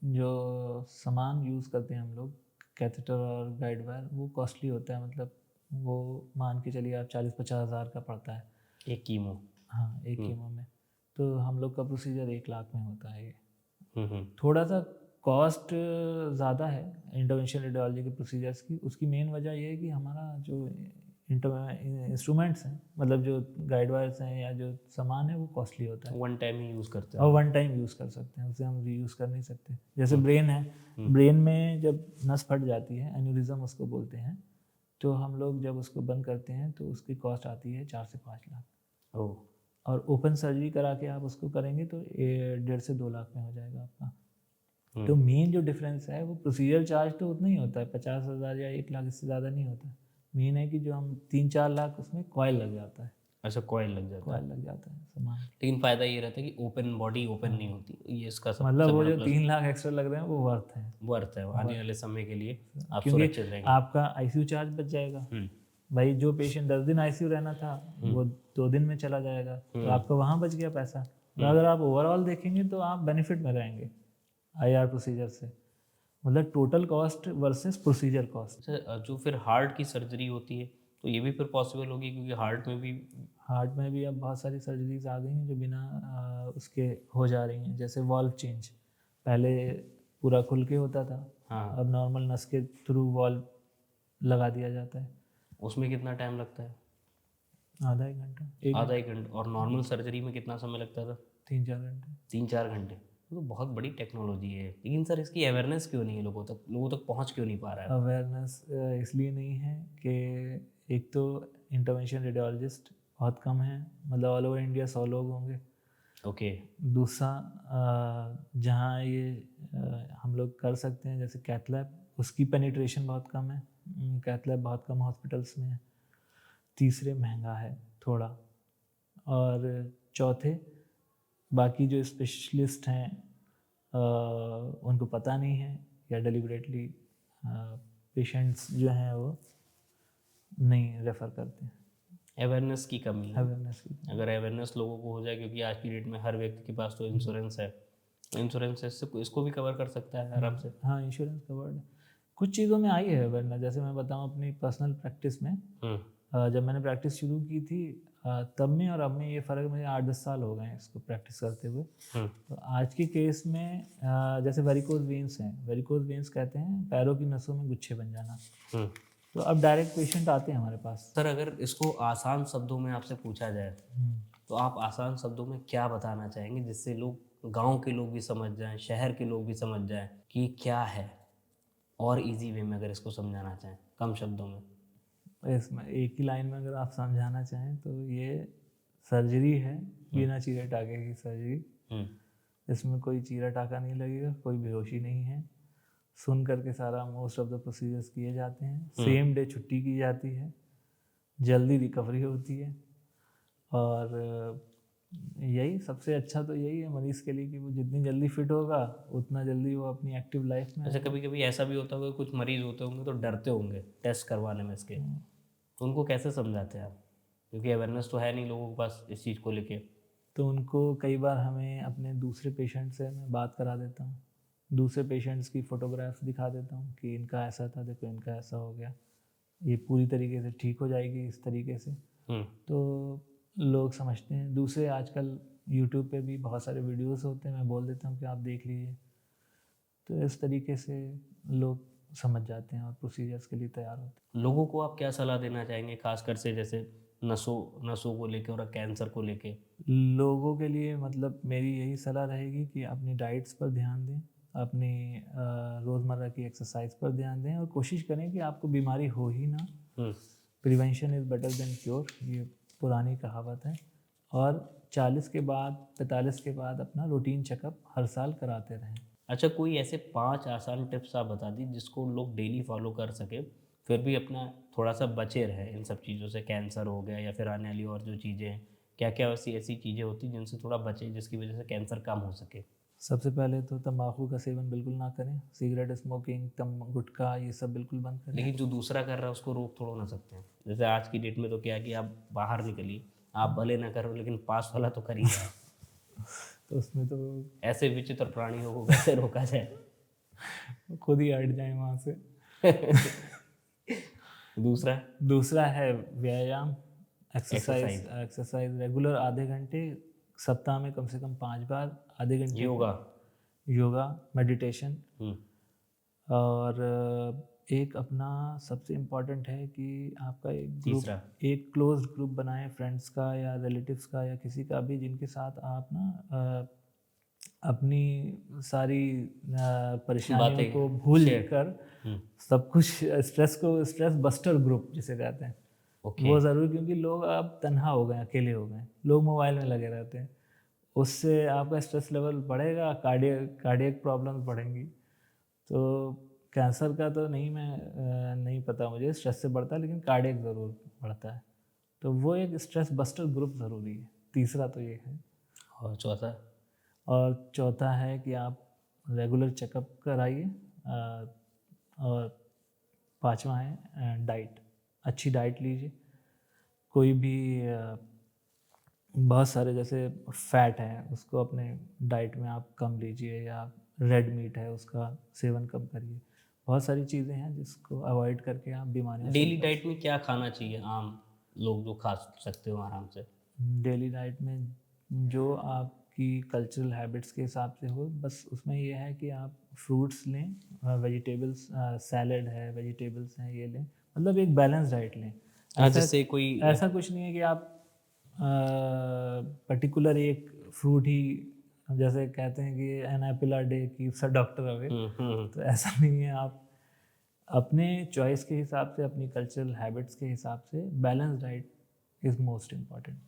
जो सामान यूज़ करते हैं हम लोग, कैथेटर और गाइड वायर, वो कॉस्टली होता है। मतलब वो मान के चलिए आप 40-50 हज़ार का पड़ता है एक कीमो? हाँ, एक कीमो में। तो हम लोग का प्रोसीजर 1 लाख में होता है ये। हम्म। थोड़ा सा कॉस्ट ज़्यादा है इंटरवेंशनल रेडियोलॉजी के प्रोसीजर्स की। उसकी मेन वजह ये है कि हमारा जो इंस्ट्रूमेंट्स हैं, मतलब जो गाइड वायर्स हैं या जो सामान है, वो कॉस्टली होता है। वन टाइम ही यूज़ करते हैं? और वन टाइम यूज़ कर सकते हैं, उसे हम रीयूज़ कर नहीं सकते। जैसे ब्रेन है, ब्रेन में जब नस फट जाती है, एन्यूरिज्म उसको बोलते हैं, तो हम लोग जब उसको बंद करते हैं तो उसकी कॉस्ट आती है 4 से 5 लाख। ओह, और ओपन सर्जरी करा के आप उसको करेंगे तो 1.5 से 2 लाख में हो जाएगा आपका। तो मेन जो डिफरेंस है वो प्रोसीजर चार्ज तो उतना ही होता है, 50,000 या 1 लाख, इससे ज़्यादा नहीं होता। मेन है कि जो हम 3-4 लाख उसमें कॉइल लग जाता है, अच्छा, कॉइल लग जाता है, कॉइल लग जाता है सामान। लेकिन फ़ायदा ये रहता है कि ओपन बॉडी ओपन नहीं होती, ये इसका सबसे मतलब वो बड़ा जो प्लस 3 लाख एक्स्ट्रा लग रहे हैं वो वर्थ है, वर्थ है, आने वाले समय के लिए आप क्योंकि सुरक्षित रहेंगे। आपका आईसीयू चार्ज बच जाएगा। भाई जो पेशेंट 10 दिन आईसीयू रहना था वो 2 दिन में चला जाएगा, तो आपका वहाँ बच गया पैसा। तो अगर आप ओवरऑल देखेंगे तो आप बेनिफिट में रहेंगे आईआर प्रोसीजर से, मतलब total cost versus procedure cost. अच्छा, जो फिर हार्ट की सर्जरी होती है तो ये भी फिर पॉसिबल होगी, क्योंकि हार्ट में भी अब बहुत सारी सर्जरीज आ गई हैं जो बिना उसके हो जा रही हैं, जैसे वॉल्व चेंज। पहले पूरा खुल के होता था, हाँ, अब नॉर्मल नस के थ्रू वॉल्व लगा दिया जाता है। उसमें कितना टाइम लगता है? आधा 1 घंटा, आधा 1 घंटा। और नॉर्मल सर्जरी में कितना समय लगता था? 3-4 घंटे। 3-4 घंटे। तो बहुत बड़ी टेक्नोलॉजी है, लेकिन सर इसकी अवेयरनेस क्यों नहीं है, लोगों तक पहुंच क्यों नहीं पा रहा है? अवेयरनेस इसलिए नहीं है कि एक तो इंटरवेंशन रेडियोलॉजिस्ट बहुत कम है, मतलब ऑल ओवर इंडिया 100 लोग होंगे। ओके। दूसरा जहाँ ये हम लोग कर सकते हैं जैसे कैथ लैब, उसकी पेनिट्रेशन बहुत कम है, कैथ लैब बहुत कम हॉस्पिटल्स में है। तीसरे महंगा है थोड़ा, और चौथे बाकी जो स्पेशलिस्ट हैं उनको पता नहीं है, या डेलिबरेटली पेशेंट्स जो हैं वो नहीं रेफ़र करते हैं। अवेयरनेस की कमी है। अवेयरनेस की, अगर अवेयरनेस लोगों को हो जाए, क्योंकि आज की डेट में हर व्यक्ति के पास तो इंश्योरेंस है, तो इंश्योरेंस इसको भी कवर कर सकता है आराम से। हाँ इंश्योरेंस कवर्ड है। कुछ चीज़ों में आई है अवेयरनेस, जैसे मैं बताऊँ अपनी पर्सनल प्रैक्टिस में, जब मैंने प्रैक्टिस शुरू की थी तब में और अब में ये फ़र्क, मुझे 8-10 साल हो गए हैं इसको प्रैक्टिस करते हुए। तो आज के केस में जैसे वेरिकोज वेन्स हैं, वेरिकोज वेन्स कहते हैं पैरों की नसों में गुच्छे बन जाना। तो अब डायरेक्ट पेशेंट आते हैं हमारे पास। सर, अगर इसको आसान शब्दों में आपसे पूछा जाए तो आप आसान शब्दों में क्या बताना चाहेंगे, जिससे लोग, गांव के लोग भी समझ जाएं, शहर के लोग भी समझ जाएं कि ये क्या है, और इजी वे में अगर इसको समझाना चाहें कम शब्दों में? इसमें एक ही लाइन में अगर आप समझाना चाहें तो ये सर्जरी है, बिना चीरे टाके की सर्जरी। इसमें कोई चीरा टाका नहीं लगेगा, कोई बेहोशी नहीं है, सुन करके सारा मोस्ट ऑफ द प्रोसीजर्स किए जाते हैं, सेम डे छुट्टी की जाती है, जल्दी रिकवरी होती है। और यही सबसे अच्छा तो यही है मरीज़ के लिए कि वो जितनी जल्दी फिट होगा उतना जल्दी वो अपनी एक्टिव लाइफ में। अच्छा, कभी कभी ऐसा भी होता होगा, कुछ मरीज होते होंगे तो डरते होंगे टेस्ट करवाने में इसके, तो उनको कैसे समझाते हैं आप, क्योंकि अवेयरनेस तो है नहीं लोगों के पास इस चीज़ को लेके? तो उनको कई बार हमें अपने दूसरे पेशेंट से मैं बात करा देता हूँ, दूसरे पेशेंट्स की फ़ोटोग्राफ्स दिखा देता हूँ कि इनका ऐसा था, देखो इनका ऐसा हो गया, ये पूरी तरीके से ठीक हो जाएगी इस तरीके से। तो लोग समझते हैं। दूसरे आजकल यूट्यूब पे भी बहुत सारे वीडियोस होते हैं, मैं बोल देता हूँ कि आप देख लीजिए, तो इस तरीके से लोग समझ जाते हैं और प्रोसीजर्स के लिए तैयार होते हैं। लोगों को आप क्या सलाह देना चाहेंगे, खासकर से जैसे नसों को लेके और कैंसर को लेके? लोगों के लिए मतलब मेरी यही सलाह रहेगी कि अपनी डाइट्स पर ध्यान दें, अपनी रोज़मर्रा की एक्सरसाइज पर ध्यान दें, और कोशिश करें कि आपको बीमारी हो ही ना। Prevention is better than cure, ये पुरानी कहावत है। और 40 के बाद 45 के बाद अपना रूटीन चेकअप हर साल कराते रहें। अच्छा, कोई ऐसे 5 आसान टिप्स आप बता दी जिसको लोग डेली फॉलो कर सके, फिर भी अपना थोड़ा सा बचे रहे इन सब चीज़ों से, कैंसर हो गया या फिर आने वाली और जो चीज़ें हैं, क्या क्या ऐसी चीज़ें होती हैं जिनसे थोड़ा बचे, जिसकी वजह से कैंसर कम हो सके? सबसे पहले तो तंबाकू का सेवन बिल्कुल ना करें, सिगरेट स्मोकिंग, गुटखा, ये सब बिल्कुल बंद करें। लेकिन जो दूसरा कर रहा है उसको रोक थोड़ा ना सकते हैं? जैसे आज की डेट में तो क्या है कि आप बाहर निकलिए, आप भले ना करो लेकिन पास वाला तो कर ही रहा है। तो उसमें तो ऐसे विचित्र प्राणियों को कैसे रोका जाए? खुद ही हट जाए वहाँ से। दूसरा है व्यायाम, एक्सरसाइज रेगुलर, आधे घंटे सप्ताह में कम से कम 5 बार, आधे घंटे योगा, मेडिटेशन। और एक अपना सबसे इम्पॉर्टेंट है कि आपका एक क्लोज ग्रुप बनाएं, फ्रेंड्स का या रिलेटिव्स का या किसी का भी, जिनके साथ आप ना अपनी सारी परेशानियों को भूल कर सब कुछ, स्ट्रेस बस्टर ग्रुप जिसे कहते हैं, ओके। वो ज़रूरी, क्योंकि लोग अब तन्हा हो गए हैं, अकेले हो गए हैं, लोग मोबाइल में लगे रहते हैं, उससे आपका स्ट्रेस लेवल बढ़ेगा, कार्डियक प्रॉब्लम्स बढ़ेंगी। तो कैंसर का तो नहीं पता मुझे स्ट्रेस से बढ़ता है, लेकिन कार्डियक ज़रूर बढ़ता है। तो वो एक स्ट्रेस बस्टर ग्रुप ज़रूरी है। तीसरा तो ये है। और चौथा? और चौथा है कि आप रेगुलर चेकअप कराइए। और पांचवा है डाइट, अच्छी डाइट लीजिए। कोई भी बहुत सारे जैसे फैट है उसको अपने डाइट में आप कम लीजिए, या रेड मीट है उसका सेवन कम करिए। बहुत सारी चीज़ें हैं जिसको अवॉइड करके आप बीमारियों से डेली डाइट में क्या खाना चाहिए आम लोग जो खा सकते हो आराम से? डेली डाइट में जो आपकी कल्चरल हैबिट्स के हिसाब से हो, बस उसमें ये है कि आप फ्रूट्स लें, वेजिटेबल्स, सैलड है, वेजिटेबल्स हैं, ये लें, मतलब एक बैलेंस डाइट लें। हाँ, ऐसा जिससे कोई ऐसा कुछ नहीं है कि आप पर्टिकुलर एक फ्रूट ही, जैसे कहते हैं कि an apple a day keeps a doctor away, तो ऐसा नहीं है। आप अपने चॉइस के हिसाब से, अपनी कल्चरल हैबिट्स के हिसाब से balance diet is most important.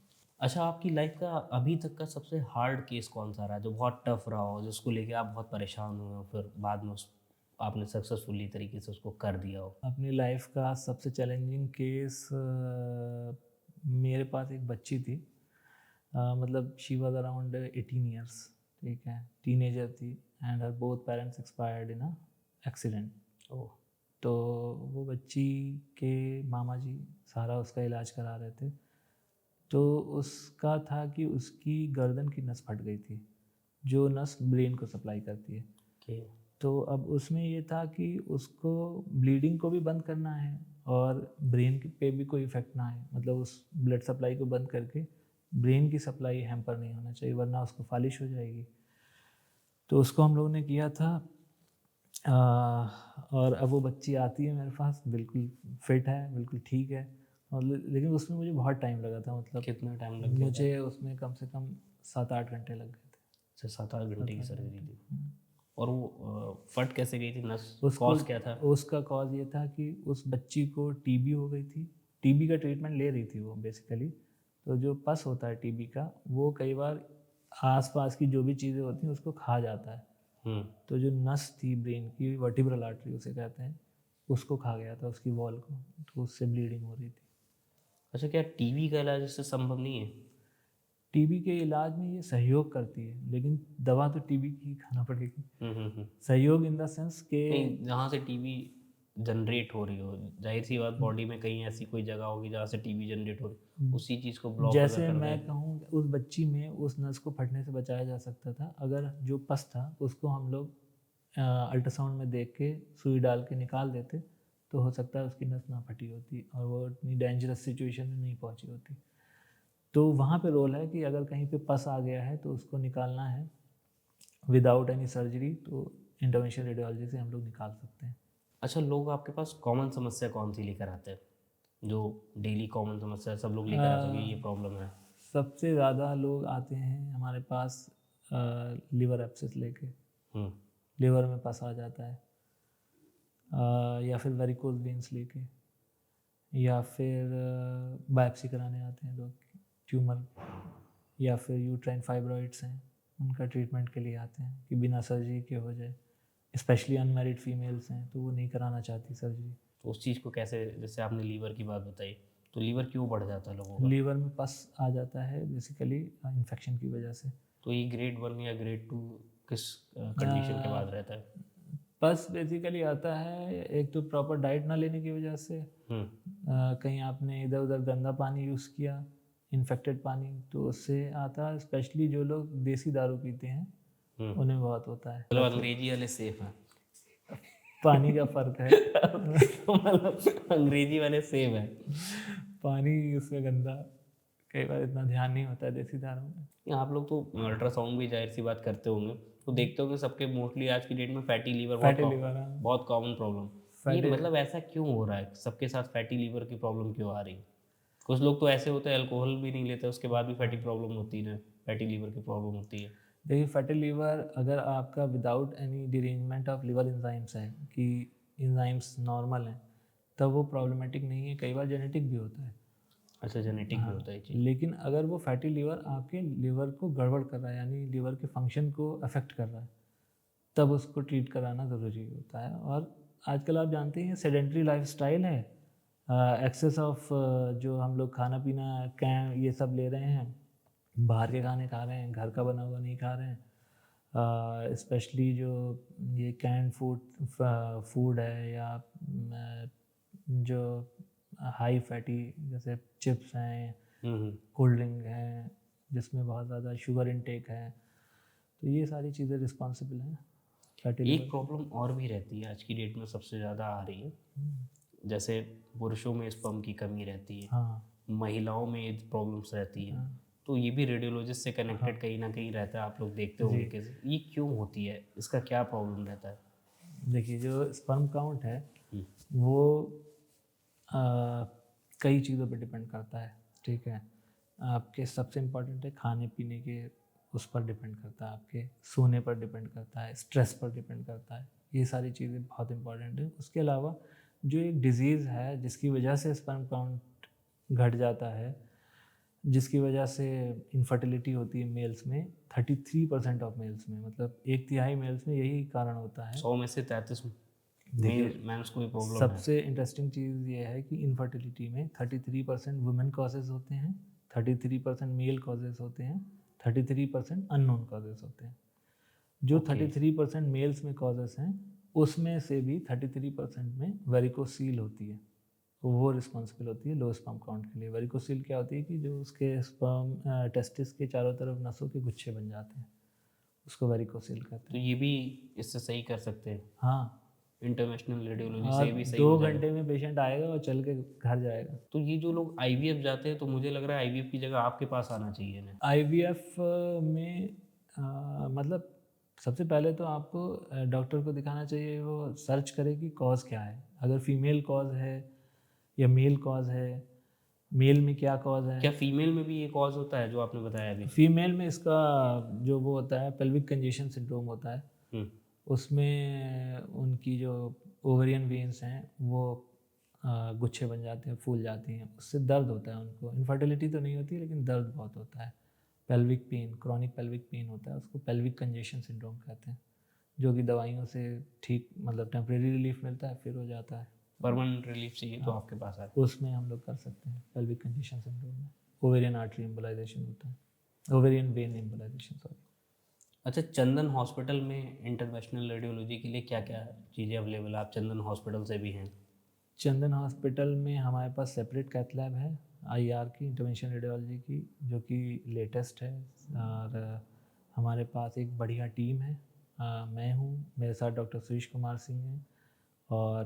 अच्छा, आपकी लाइफ का अभी तक का सबसे हार्ड केस कौन सा रहा है जो बहुत टफ रहा हो, जिसको लेके आप बहुत परेशान हुए हो, फिर बाद में उस आपने सक्सेसफुली तरीके से उसको कर दिया हो? अपनी लाइफ का सबसे चैलेंजिंग केस, मेरे पास एक बच्ची थी, मतलब शी वाज अराउंड 18 ईयर्स, ठीक है, टीनेजर थी, and her both parents expired in a accident. Oh. तो वो बच्ची के मामा जी सारा उसका इलाज करा रहे थे। तो उसका था कि उसकी गर्दन की नस फट गई थी, जो नस ब्रेन को सप्लाई करती है। ओके। तो अब उसमें ये था कि उसको ब्लीडिंग को भी बंद करना है, और ब्रेन पे भी कोई इफेक्ट ना आए, मतलब उस ब्लड सप्लाई को बंद करके ब्रेन की सप्लाई हैम्पर नहीं होना चाहिए, वरना उसको फालिश हो जाएगी। तो उसको हम लोगों ने किया था। और अब वो बच्ची आती है मेरे पास, बिल्कुल फिट है, बिल्कुल ठीक है। और लेकिन उसमें मुझे बहुत टाइम लगा था, मतलब कितना टाइम लग गया था? मुझे उसमें कम से कम 7-8 घंटे लग गए थे। अच्छा, 7-8 घंटे की 7-8 सर्जरी घंटे। थी। और वो फट कैसे गई थी नस? उसको कॉज क्या था? उसका कॉज ये था कि उस बच्ची को टीबी हो गई थी। टीबी का ट्रीटमेंट ले रही थी वो बेसिकली। तो जो पस होता है टीबी का, वो कई बार आसपास की जो भी चीज़ें होती हैं उसको खा जाता है। तो जो नस थी ब्रेन की, वर्टिब्रल आर्टरी उसे कहते हैं, उसको खा गया था, उसकी वॉल को, तो उससे ब्लीडिंग हो रही थी। अच्छा, क्या टीबी का इलाज इससे संभव नहीं है? टीबी के इलाज में ये सहयोग करती है, लेकिन दवा तो टीबी की ही खाना पड़ेगी। हम्म। सहयोग इन द सेंस के, नहीं, जहाँ से टीबी जनरेट हो रही हो, जाहिर सी बात बॉडी में कहीं ऐसी कोई जगह होगी जहाँ से टीबी जनरेट हो रही, उसी चीज़ को ब्लॉक अगर जैसे कर मैं दें। कहूँ, उस बच्ची में उस नस को फटने से बचाया जा सकता था अगर जो पस था उसको हम लोग अल्ट्रासाउंड में देख के सुई डाल के निकाल देते, तो हो सकता है उसकी नस ना फटी होती और वो इतनी डेंजरस सिचुएशन में नहीं पहुंची होती। तो वहाँ पे रोल है कि अगर कहीं पे पस आ गया है तो उसको निकालना है विदाउट एनी सर्जरी, तो इंटरवेंशन रेडियोलॉजी से हम लोग निकाल सकते हैं। अच्छा, लोग आपके पास कॉमन समस्या कौन सी लेकर आते हैं, जो डेली कॉमन समस्या सब लोग लेकर आते हैं कि ये प्रॉब्लम है? सबसे ज़्यादा लोग आते हैं हमारे पास लिवर एब्सेस लेके, हम्म। लिवर में पस आ जाता है, या फिर वेरिकोज वेंस लेके, या फिर बायोप्सी कराने आते हैं लोग, ट्यूमर, या फिर यूट्राइन फाइब्रॉइड्स हैं, उनका ट्रीटमेंट के लिए आते हैं कि बिना सर्जरी के हो जाए। स्पेशली अनमैरिड फीमेल्स हैं तो वो नहीं कराना चाहती सर्जरी। तो उस चीज़ को कैसे, जैसे आपने लीवर की बात बताई, तो लीवर क्यों बढ़ जाता है लोगों का? लीवर में पस आ जाता है बेसिकली इन्फेक्शन की वजह से। तो ये ग्रेड 1 या ग्रेड 2 किस कंडीशन के बाद रहता है? पस बेसिकली आता है एक तो प्रॉपर डाइट ना लेने की वजह से, कहीं आपने इधर उधर गंदा पानी यूज़ किया, इन्फेक्टेड पानी, तो उससे आता है। स्पेशली जो लोग देसी दारू पीते हैं उन्हें बहुत होता है। मतलब अंग्रेजी वाले सेफ हैं? पानी का फ़र्क है। मतलब अंग्रेजी वाले सेफ हैं? पानी उसमें गंदा, कई बार इतना ध्यान नहीं होता है देसी दारू में। या आप लोग तो अल्ट्रासाउंड भी जाहिर सी बात करते होंगे, तो देखते होंगे सबके मोस्टली आज की डेट में फैटी लीवर फैटी लीवर, बहुत कॉमन प्रॉब्लम। ये फैटी, मतलब ऐसा क्यों हो रहा है, सबके साथ फैटी लीवर की प्रॉब्लम क्यों आ रही है? कुछ लोग तो ऐसे होते हैं अल्कोहल भी नहीं लेते उसके बाद भी फैटी प्रॉब्लम होती है, फैटी लीवर की प्रॉब्लम होती है। देखिए फैटी लीवर अगर आपका without any derangement of liver enzymes है, कि इंजाइम्स नॉर्मल हैं, तब वो प्रॉब्लमेटिक नहीं है। कई बार जेनेटिक भी होता है, अच्छा, जेनेटिक भी हाँ, होता है ये चीज़। लेकिन अगर वो फैटी लिवर आपके लिवर को गड़बड़ कर रहा है, यानी लिवर के फंक्शन को अफेक्ट कर रहा है, तब उसको ट्रीट कराना ज़रूरी होता है। और आजकल आप जानते हैं सेडेंटरी लाइफस्टाइल है, एक्सेस ऑफ जो हम लोग खाना पीना कैं ये सब ले रहे हैं, बाहर के खाने खा रहे हैं, घर का बना हुआ नहीं खा रहे हैं। स्पेशली जो ये कैन फूड है, या जो हाई फैटी जैसे चिप्स हैं, कोल्ड ड्रिंक हैं, जिसमें बहुत ज़्यादा शुगर इनटेक है, तो ये सारी चीज़ें रिस्पॉन्सिबल हैं फैटी एक लिवर। प्रॉब्लम और भी रहती है आज की डेट में, सबसे ज़्यादा आ रही है, जैसे पुरुषों में स्पर्म की कमी रहती है, हाँ महिलाओं में एज प्रॉब्लम्स रहती है, हाँ तो ये भी रेडियोलॉजिस्ट से कनेक्टेड कहीं ना कहीं रहता है, आप लोग देखते होंगे जी। कैसे, ये क्यों होती है, इसका क्या प्रॉब्लम रहता है? देखिए, जो स्पर्म काउंट है हम्म, वो आ, कई चीज़ों पे डिपेंड करता है, ठीक है। आपके सबसे इम्पोर्टेंट है खाने पीने के, उस पर डिपेंड करता है, आपके सोने पर डिपेंड करता है, स्ट्रेस पर डिपेंड करता है, ये सारी चीज़ें बहुत इंपॉर्टेंट है। उसके अलावा जो एक डिज़ीज़ है जिसकी वजह से स्पर्म काउंट घट जाता है, जिसकी वजह से इनफर्टिलिटी होती है मेल्स में, 33% ऑफ मेल्स में, मतलब 1/3 मेल्स में यही कारण होता है। 100 में से 33 देखिए, मेल मैंस को भी प्रॉब्लम है। सबसे इंटरेस्टिंग चीज़ ये है कि इनफर्टिलिटी में 33% वुमेन कॉजेज़ होते हैं, 33% मेल कॉजेज़ होते हैं, 33% अननोन कॉजेज़ होते हैं। जो ओके। 33% मेल्स में कॉजेज़ हैं, उसमें से भी 33% में वेरिकोसील होती है, तो वो रिस्पॉन्सिबल होती है लो स्पर्म काउंट के लिए। वेरिकोसील क्या होती है कि जो उसके स्पर्म टेस्टिस के चारों तरफ नसों के गुच्छे बन जाते हैं, उसको वेरिकोसील कहते तो हैं। ये भी इससे सही कर सकते हैं, हाँ, इंटरनेशनल रेडियोलॉजी से और ये भी सही 2 हो जाएगा? घंटे में पेशेंट आएगा और चल के घर जाएगा। तो ये जो लोग आईवीएफ जाते हैं, तो मुझे लग रहा है आईवीएफ की जगह आपके पास आना चाहिए ना? आईवीएफ में मतलब सबसे पहले तो आपको डॉक्टर को दिखाना चाहिए, वो सर्च करे कि कॉज़ क्या है। अगर फीमेल कॉज़ है या मेल कॉज़ है, मेल में क्या कॉज़ है। क्या फीमेल में भी ये कॉज होता है जो आपने बताया अभी? फीमेल में इसका जो वो होता है पेल्विक कंजेशन सिंड्रोम होता है, हम्म, उसमें उनकी जो ओवेरियन वेन्स हैं वो गुच्छे बन जाते हैं, फूल जाती हैं, उससे दर्द होता है उनको। इनफर्टिलिटी तो नहीं होती लेकिन दर्द बहुत होता है। Pelvic pain, chronic pelvic pain होता है, उसको पेल्विक कंजेशन सिंड्रोम कहते हैं, जो कि दवाइयों से ठीक, मतलब टेम्परेरी रिलीफ मिलता है, फिर हो जाता है। परमानेंट रिलीफ चाहिए तो हाँ, आपके पास आए। उसमें हम लोग कर सकते हैं पेल्विक कंजेशन सिंड्रोम में। ओवेरियन आर्टरी एम्बोलाइजेशन होता है, ओवेरियन वेन एम्बोलाइजेशन, सॉरी। अच्छा, चंदन हॉस्पिटल में इंटरवेंशनल रेडियोलॉजी के लिए क्या क्या चीज़ें अवेलेबल है? आप चंदन हॉस्पिटल से भी हैं। चंदन हॉस्पिटल में हमारे पास सेपरेट कैथ लैब है, आईआर की, इंटरवेंशन रेडियोलॉजी की, जो कि लेटेस्ट है। और हमारे पास एक बढ़िया टीम है। मैं हूँ, मेरे साथ डॉक्टर सुरेश कुमार सिंह हैं, और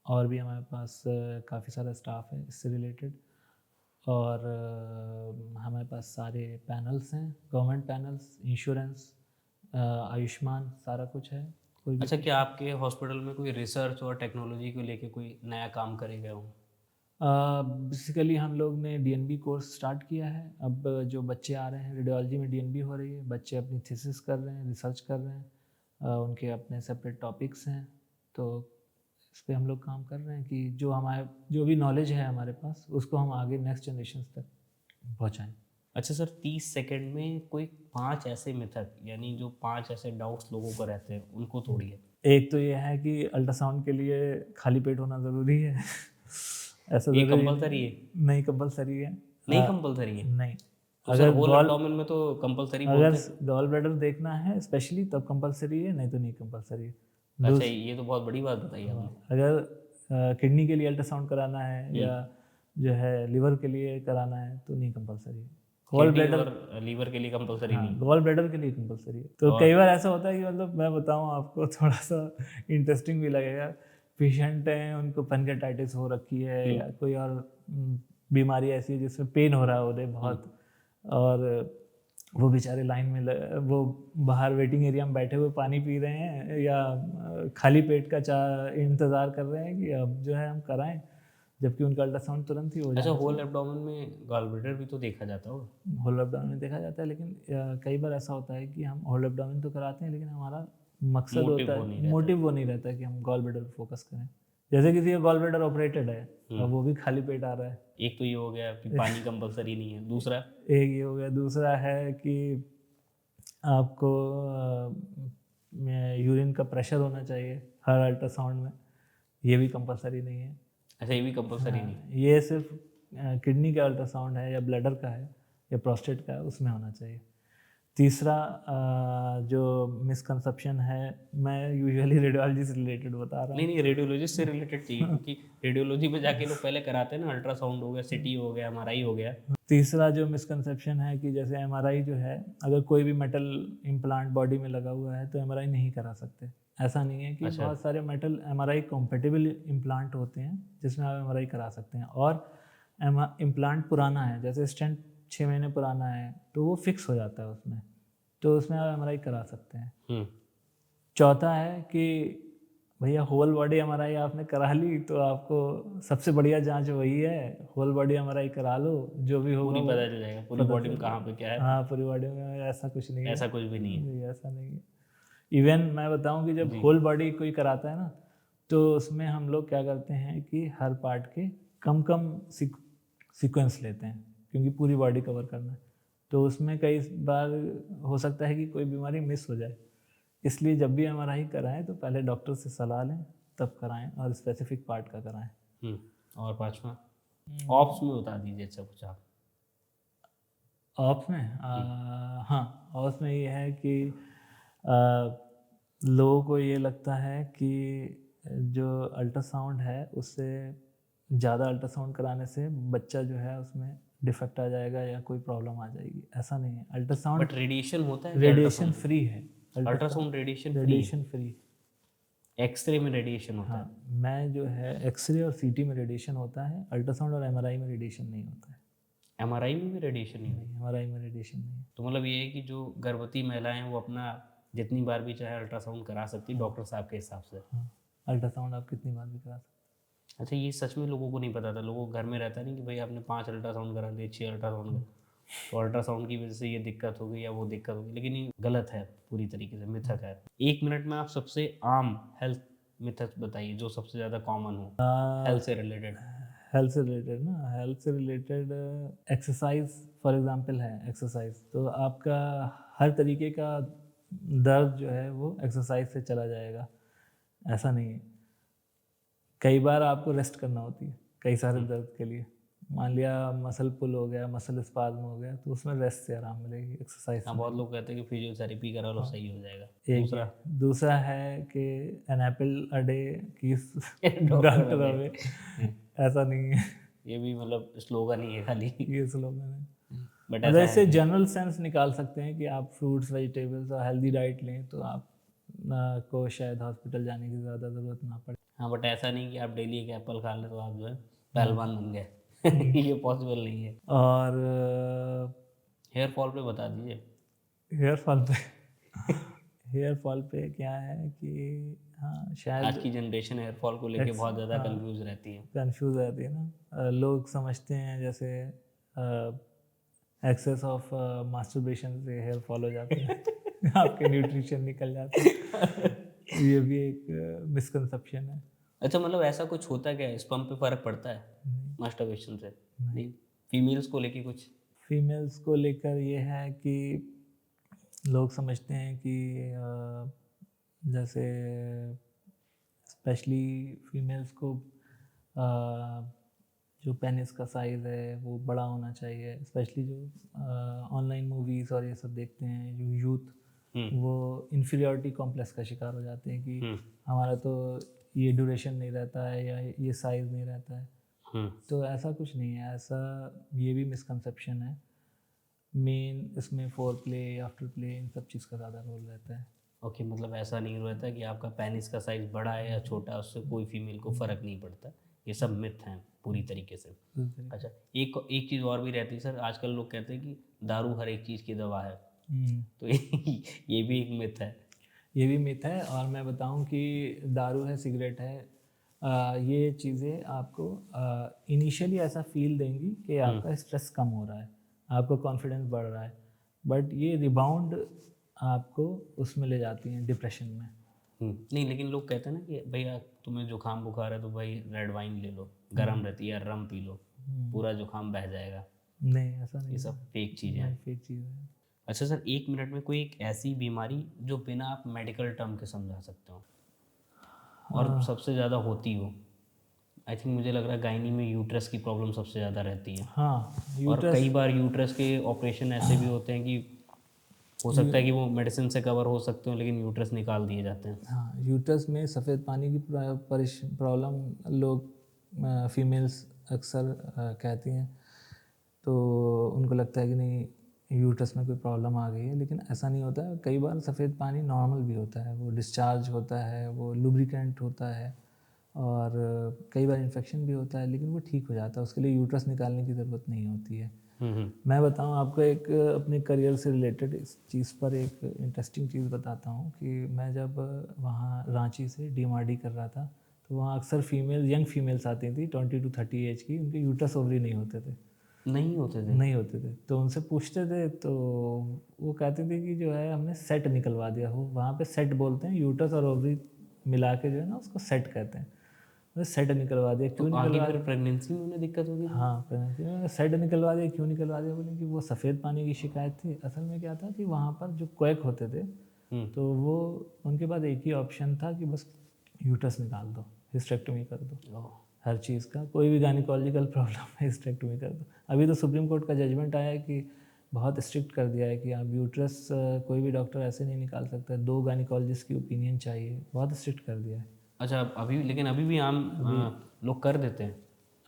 और भी हमारे पास काफ़ी सारा स्टाफ है इससे रिलेटेड। और हमारे पास सारे पैनल्स हैं, गवर्नमेंट पैनल्स, इंश्योरेंस, आयुष्मान, सारा कुछ है। कोई भी अच्छा, क्या आपके हॉस्पिटल में कोई रिसर्च और टेक्नोलॉजी को लेके कोई नया काम करे गए हो? बेसिकली हम लोग ने डीएनबी कोर्स स्टार्ट किया है। अब जो बच्चे आ रहे हैं, रेडियोलॉजी में डीएनबी हो रही है, बच्चे अपनी थीसिस कर रहे हैं, रिसर्च कर रहे हैं, उनके अपने सेपरेट टॉपिक्स हैं, तो इस पे हम लोग काम कर रहे हैं कि जो हमारे जो भी नॉलेज है हमारे पास, उसको हम आगे नेक्स्ट जनरेशन तक पहुँचाएँ। अच्छा सर, 30 सेकंड में कोई 5 ऐसे मेथड, यानी जो 5 ऐसे डाउट्स लोगों को रहते हैं, उनको तोड़िए। एक तो ये है कि अल्ट्रासाउंड के लिए खाली पेट होना ज़रूरी है। ऐसा ये ज़रूरी कंपलसरी है? नहीं कंपलसरी है। नहीं कंपलसरी है? नहीं, तो सर अगर होल गॉल एब्डोमेन में तो कंपलसरी अगर बोलते हैं। गॉल ब्लैडर देखना है स्पेशली तब कंपलसरी है, नहीं तो नहीं कंपलसरी है। अच्छा, ये तो बहुत बड़ी बात बताई आपने। अगर किडनी के लिए अल्ट्रासाउंड कराना है, या हम्म, जो है लिवर के लिए कराना है, तो नहीं कंपलसरी है। गॉल किडनी ब्लैडर, और लीवर के लिए कंपलसरी हाँ, नहीं? गॉल ब्लैडर के लिए कंपलसरी है। तो और कई बार ऐसा होता है कि मतलब मैं बताऊँ आपको, थोड़ा सा इंटरेस्टिंग भी लगेगा। पेशेंट हैं, उनको पेनकेटाइटिस हो रखी है, हम्म, या कोई और बीमारी ऐसी है जिसमें पेन हो रहा है उन्हें बहुत, और वो बेचारे लाइन में वो बाहर वेटिंग एरिया में बैठे हुए पानी पी रहे हैं, या खाली पेट का इंतज़ार कर रहे हैं कि अब जो है हम कराएं, जबकि उनका अल्ट्रासाउंड तुरंत ही हो अच्छा, जाना होल चाहिए। एब्डोमेन में गॉल ब्लैडर भी तो देखा जाता होगा? होल एब्डोमेन में देखा जाता है, लेकिन कई बार ऐसा होता है कि हम होल एब्डोमेन तो कराते हैं, लेकिन हमारा मकसद मोटिव होता वो नहीं है, रहता। मोटिव वो नहीं रहता कि हम गॉल ब्लैडर पर फोकस करें। जैसे किसी का गॉल ब्लैडर ऑपरेटेड है और वो भी खाली पेट आ रहा है, एक तो ये हो गया कि पानी कंपलसरी नहीं है, दूसरा एक ये हो गया। दूसरा है कि आपको यूरिन का प्रेशर होना चाहिए हर अल्ट्रासाउंड में, ये भी कंपलसरी नहीं है। ऐसा ये भी कंपलसरी नहीं है। ये सिर्फ किडनी का अल्ट्रासाउंड है या ब्लैडर का है या प्रोस्टेट का है, उसमें होना चाहिए। तीसरा जो मिसकंसेप्शन है, मैं यूजुअली रेडियोलॉजी से रिलेटेड बता रहा हूँ। नहीं रेडियोलॉजिस्ट से रिलेटेड चाहिए, क्योंकि रेडियोलॉजी में जाके लोग पहले कराते हैं ना, अल्ट्रासाउंड हो गया, सिटी हो गया, एमआरआई हो गया। तीसरा जो मिसकंसेप्शन है कि जैसे एमआरआई जो है, अगर कोई भी मेटल इम्प्लांट बॉडी में लगा हुआ है तो एमआरआई नहीं करा सकते। ऐसा नहीं है कि अच्छा। बहुत सारे मेटल एमआरआई कॉम्पेटिबल इम्प्लांट होते हैं जिसमें आप एमआरआई करा सकते हैं, और इम्प्लांट पुराना है, जैसे स्टेंट 6 महीने पुराना है तो वो फिक्स हो जाता है उसमें, तो उसमें आप एमआरआई करा सकते हैं। चौथा है कि भैया होल बॉडी एमआरआई आपने करा ली तो आपको सबसे बढ़िया जांच वही है, होल बॉडी एमआरआई करा लो, जो भी होगा पूरी पता चल जाएगा पूरी बॉडी में कहाँ पे क्या है। हाँ, पूरी बॉडी में ऐसा कुछ नहीं है, ऐसा कुछ भी नहीं है। नहीं, ऐसा नहीं है। इवन मैं बताऊं कि जब होल बॉडी कोई कराता है ना, तो उसमें हम लोग क्या करते हैं कि हर पार्ट के कम कम सीक्वेंस लेते हैं, क्योंकि पूरी बॉडी कवर करना है। तो उसमें कई बार हो सकता है कि कोई बीमारी मिस हो जाए, इसलिए जब भी एमआरआई कराएं तो पहले डॉक्टर से सलाह लें तब कराएं, और स्पेसिफिक पार्ट का कराएं। और पांचवा ऑप्स में बता दीजिए अच्छा कुछ आप। ऑप्स में हाँ, ऑप्स में ये है कि लोगों को ये लगता है कि जो अल्ट्रासाउंड है उससे ज़्यादा अल्ट्रासाउंड कराने से बच्चा जो है उसमें डिफेक्ट आ जाएगा या कोई प्रॉब्लम आ जाएगी। ऐसा नहीं है। अल्ट्रासाउंड बट रेडिएशन होता है, रेडिएशन फ्री है। Ultrasound radiation free. एक्सरे में रेडिएशन होता है। हाँ, मैं जो है एक्सरे और सीटी में रेडिएशन होता है, अल्ट्रासाउंड और एमआरआई में रेडिएशन नहीं होता है। एमआरआई में भी रेडिएशन नहीं नहीं, एमआरआई में रेडिएशन नहीं है। तो मतलब ये है कि जो गर्भवती महिलाएं हैं वो अपना जितनी बार भी चाहे अल्ट्रासाउंड करा सकती है डॉक्टर साहब के हिसाब से। हाँ, अल्ट्रासाउंड आप कितनी बार भी करा सकते हैं। अच्छा, ये सच में लोगों को नहीं पता था। लोगों को घर में रहता नहीं कि भाई आपने 5 अल्ट्रासाउंड करा दिए, 6 अल्ट्रासाउंड, तो अल्ट्रासाउंड की वजह से ये दिक्कत हो गई या वो दिक्कत हो गई, लेकिन ये गलत है पूरी तरीके से, मिथक है। 1 मिनट में आप सबसे आम हेल्थ मिथक बताइए जो सबसे ज़्यादा कॉमन हो हेल्थ से रिलेटेड। हेल्थ से रिलेटेड ना, हेल्थ से रिलेटेड एक्सरसाइज फॉर एग्जांपल है। एक्सरसाइज तो आपका हर तरीके का दर्द जो है वो एक्सरसाइज से चला जाएगा, ऐसा नहीं है। कई बार आपको रेस्ट करना होती है कई सारे दर्द के लिए। मान लिया मसल पुल हो गया, मसल स्पाज्म हो गया, तो उसमें रेस्ट से आराम मिलेगी, एक्सरसाइज से। बहुत लोग कहते हैं कि फिजियोथेरेपी करा लो सही हो जाएगा। एक दूसरा है कि an apple a day keeps doctor away, ऐसा नहीं है। ये भी मतलब स्लोगन ही है खाली, ये स्लोगन है। बट मतलब इससे जनरल सेंस निकाल सकते हैं कि आप फ्रूट्स वेजिटेबल्स और हेल्दी डाइट लें तो आप को शायद हॉस्पिटल जाने की ज़्यादा ज़रूरत ना पड़े। हाँ, बट ऐसा नहीं कि आप डेली एक एप्पल खा लें तो आप जो है पहलवान बन गए। ये पॉसिबल नहीं है। और हेयर फॉल पे बता दीजिए। हेयर फॉल पे हेयर फॉल पे क्या है कि हाँ, शायद आज की जनरेशन हेयर फॉल को लेके बहुत ज़्यादा कंफ्यूज रहती है। कंफ्यूज रहती है ना। लोग समझते हैं जैसे एक्सेस ऑफ मास्टरबेशन से हेयर फॉल हो जाते हैं आपके न्यूट्रिशन निकल जाते हैं। ये भी एक मिसकंसेप्शन है। अच्छा, मतलब ऐसा कुछ होता क्या है, स्पर्म पे फर्क पड़ता है मास्टरबेशन से? नहीं। फीमेल्स को लेके कुछ? फीमेल्स को लेकर ये है कि लोग समझते हैं कि जैसे स्पेशली फीमेल्स को जो पेनिस का साइज़ है वो बड़ा होना चाहिए। स्पेशली जो ऑनलाइन मूवीज़ और ये सब देखते हैं जो यूथ, वो इन्फीरियरिटी कॉम्प्लेक्स का शिकार हो जाते हैं कि हमारा तो ये ड्यूरेशन नहीं रहता है या ये साइज़ नहीं रहता है। तो ऐसा कुछ नहीं है, ऐसा ये भी मिसकंसेप्शन है। मेन इसमें फोर प्ले, आफ्टर प्ले, इन सब चीज़ का ज़्यादा रोल रहता है। ओके, मतलब ऐसा नहीं रहता कि आपका पेनिस का साइज़ बड़ा है या छोटा है उससे कोई फीमेल को फ़र्क नहीं पड़ता। ये सब मिथ हैं पूरी तरीके से। अच्छा, एक चीज़ और भी रहती है सर, आजकल लोग कहते हैं कि दारू हर एक चीज़ की दवा है, तो ये भी एक मिथ है। ये भी मिथ है। और मैं बताऊं कि दारू है, सिगरेट है, ये चीज़ें आपको इनिशियली ऐसा फील देंगी कि आपका स्ट्रेस कम हो रहा है, आपको कॉन्फिडेंस बढ़ रहा है, बट ये रिबाउंड आपको उसमें ले जाती हैं, डिप्रेशन में। नहीं, लेकिन लोग कहते हैं ना कि भैया तुम्हें जुकाम बुखार है तो भाई रेड वाइन ले लो, गर्म रहती है, रम पी लो, पूरा जुकाम बह जाएगा। नहीं, ऐसा नहीं ये है। सब फेक चीज़ें नहीं, हैं। फेक चीज़ है। अच्छा सर, 1 मिनट में कोई एक ऐसी बीमारी जो बिना आप मेडिकल टर्म के समझा सकते हो और सबसे ज़्यादा होती हो। आई थिंक मुझे लग रहा है गायनी में यूट्रस की प्रॉब्लम सबसे ज़्यादा रहती है। हाँ, और कई यूट्रस। बार यूट्रस के ऑपरेशन ऐसे भी होते हैं कि हो सकता है कि वो मेडिसिन से कवर हो सकते हो, लेकिन यूट्रस निकाल दिए जाते हैं। हाँ, यूट्रस में सफ़ेद पानी की प्रॉब्लम लोग फीमेल्स अक्सर कहती हैं, तो उनको लगता है कि नहीं यूट्रस में कोई प्रॉब्लम आ गई है, लेकिन ऐसा नहीं होता है। कई बार सफ़ेद पानी नॉर्मल भी होता है, वो डिस्चार्ज होता है, वो लुब्रिकेंट होता है, और कई बार इन्फेक्शन भी होता है, लेकिन वो ठीक हो जाता है। उसके लिए यूट्रस निकालने की ज़रूरत नहीं होती है। मैं बताऊं आपको एक अपने करियर से रिलेटेड इस चीज़ पर एक इंटरेस्टिंग चीज़ बताता हूं कि मैं जब वहाँ रांची से डीएमआरडी कर रहा था, तो वहाँ अक्सर यंग फीमेल्स आती थी 20 to 30 एज की, उनके यूट्रस ओवरी नहीं होते थे। नहीं होते थे। नहीं होते थे, तो उनसे पूछते थे तो वो कहते थे कि जो है हमने सेट निकलवा दिया हो। वहाँ पे सेट बोलते हैं, यूट्रस और ओवरी मिला के जो है ना उसको सेट कहते हैं। तो सेट निकलवा दिया, तो क्यों आगे निकलवा फिर दिया? प्रेगनेंसी में उन्हें दिक्कत होगी? हाँ, प्रेगनेंसी में सेट निकलवा दिया, क्यों निकलवा दिया? बोले कि वो सफ़ेद पानी की शिकायत थी। असल में क्या था कि वहाँ पर जो क्वैक होते थे, तो वो उनके पास एक ही ऑप्शन था कि बस यूट्रस निकाल दो, हिस्टेक्टोमी कर दो। ओह, हर चीज़ का, कोई भी गायनिकोलॉजिकल प्रॉब्लम है हिस्टेक्टोमी कर दो। अभी तो सुप्रीम कोर्ट का जजमेंट आया है कि बहुत स्ट्रिक्ट कर दिया है कि आप यूट्रस कोई भी डॉक्टर ऐसे नहीं निकाल सकता, 2 गायनिकोलॉजिस्ट की ओपिनियन चाहिए। बहुत स्ट्रिक्ट कर दिया है। अच्छा, अभी लेकिन अभी भी आम लोग कर देते हैं।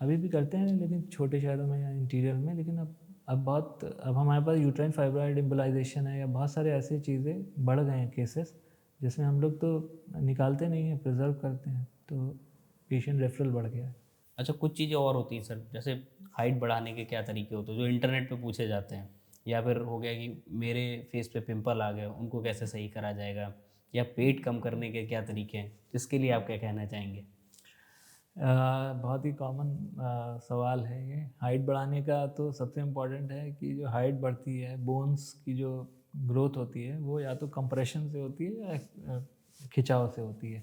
अभी भी करते हैं, लेकिन छोटे शहरों में या इंटीरियर में। लेकिन अब हमारे पास यूट्राइन फाइब्रॉइड एम्बोलाइजेशन है, या बहुत सारे ऐसी चीज़ें बढ़ गए हैं केसेस, जिसमें हम लोग तो निकालते नहीं हैं, प्रिजर्व करते हैं, तो पेशेंट रेफरल बढ़ गया है। अच्छा, कुछ चीज़ें और होती हैं सर, जैसे हाइट बढ़ाने के क्या तरीके होते हैं जो इंटरनेट पे पूछे जाते हैं, या फिर हो गया कि मेरे फेस पे पिंपल आ गए, उनको कैसे सही करा जाएगा, या पेट कम करने के क्या तरीके हैं, इसके लिए आप क्या कहना चाहेंगे? बहुत ही कॉमन सवाल है ये। हाइट बढ़ाने का तो सबसे इम्पोर्टेंट है कि जो हाइट बढ़ती है, बोन्स की जो ग्रोथ होती है, वो या तो कंप्रेशन से होती है या खिंचाव से होती है।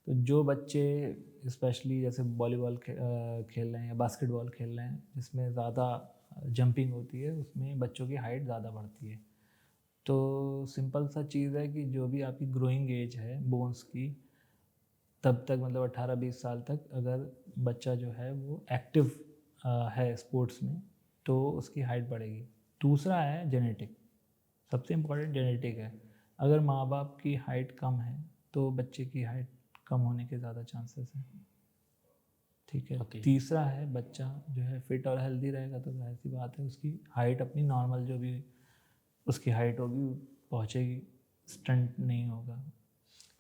तो जो बच्चे स्पेशली जैसे वॉलीबॉल खेल रहे हैं या बास्केटबॉल खेल रहे हैं, जिसमें ज़्यादा जंपिंग होती है, उसमें बच्चों की हाइट ज़्यादा बढ़ती है। तो सिंपल सा चीज़ है कि जो भी आपकी ग्रोइंग एज है बोन्स की, तब तक मतलब 18-20 साल तक अगर बच्चा जो है वो एक्टिव है स्पोर्ट्स में, तो उसकी हाइट बढ़ेगी। दूसरा है जेनेटिक, सबसे इम्पोर्टेंट जेनेटिक है। अगर माँ बाप की हाइट कम है, तो बच्चे की हाइट कम होने के ज़्यादा चांसेस हैं। ठीक है। ओके। तीसरा है बच्चा जो है फिट और हेल्दी रहेगा, तो जाहिर सी बात है उसकी हाइट अपनी नॉर्मल जो भी उसकी हाइट होगी पहुँचेगी, स्टंट नहीं होगा।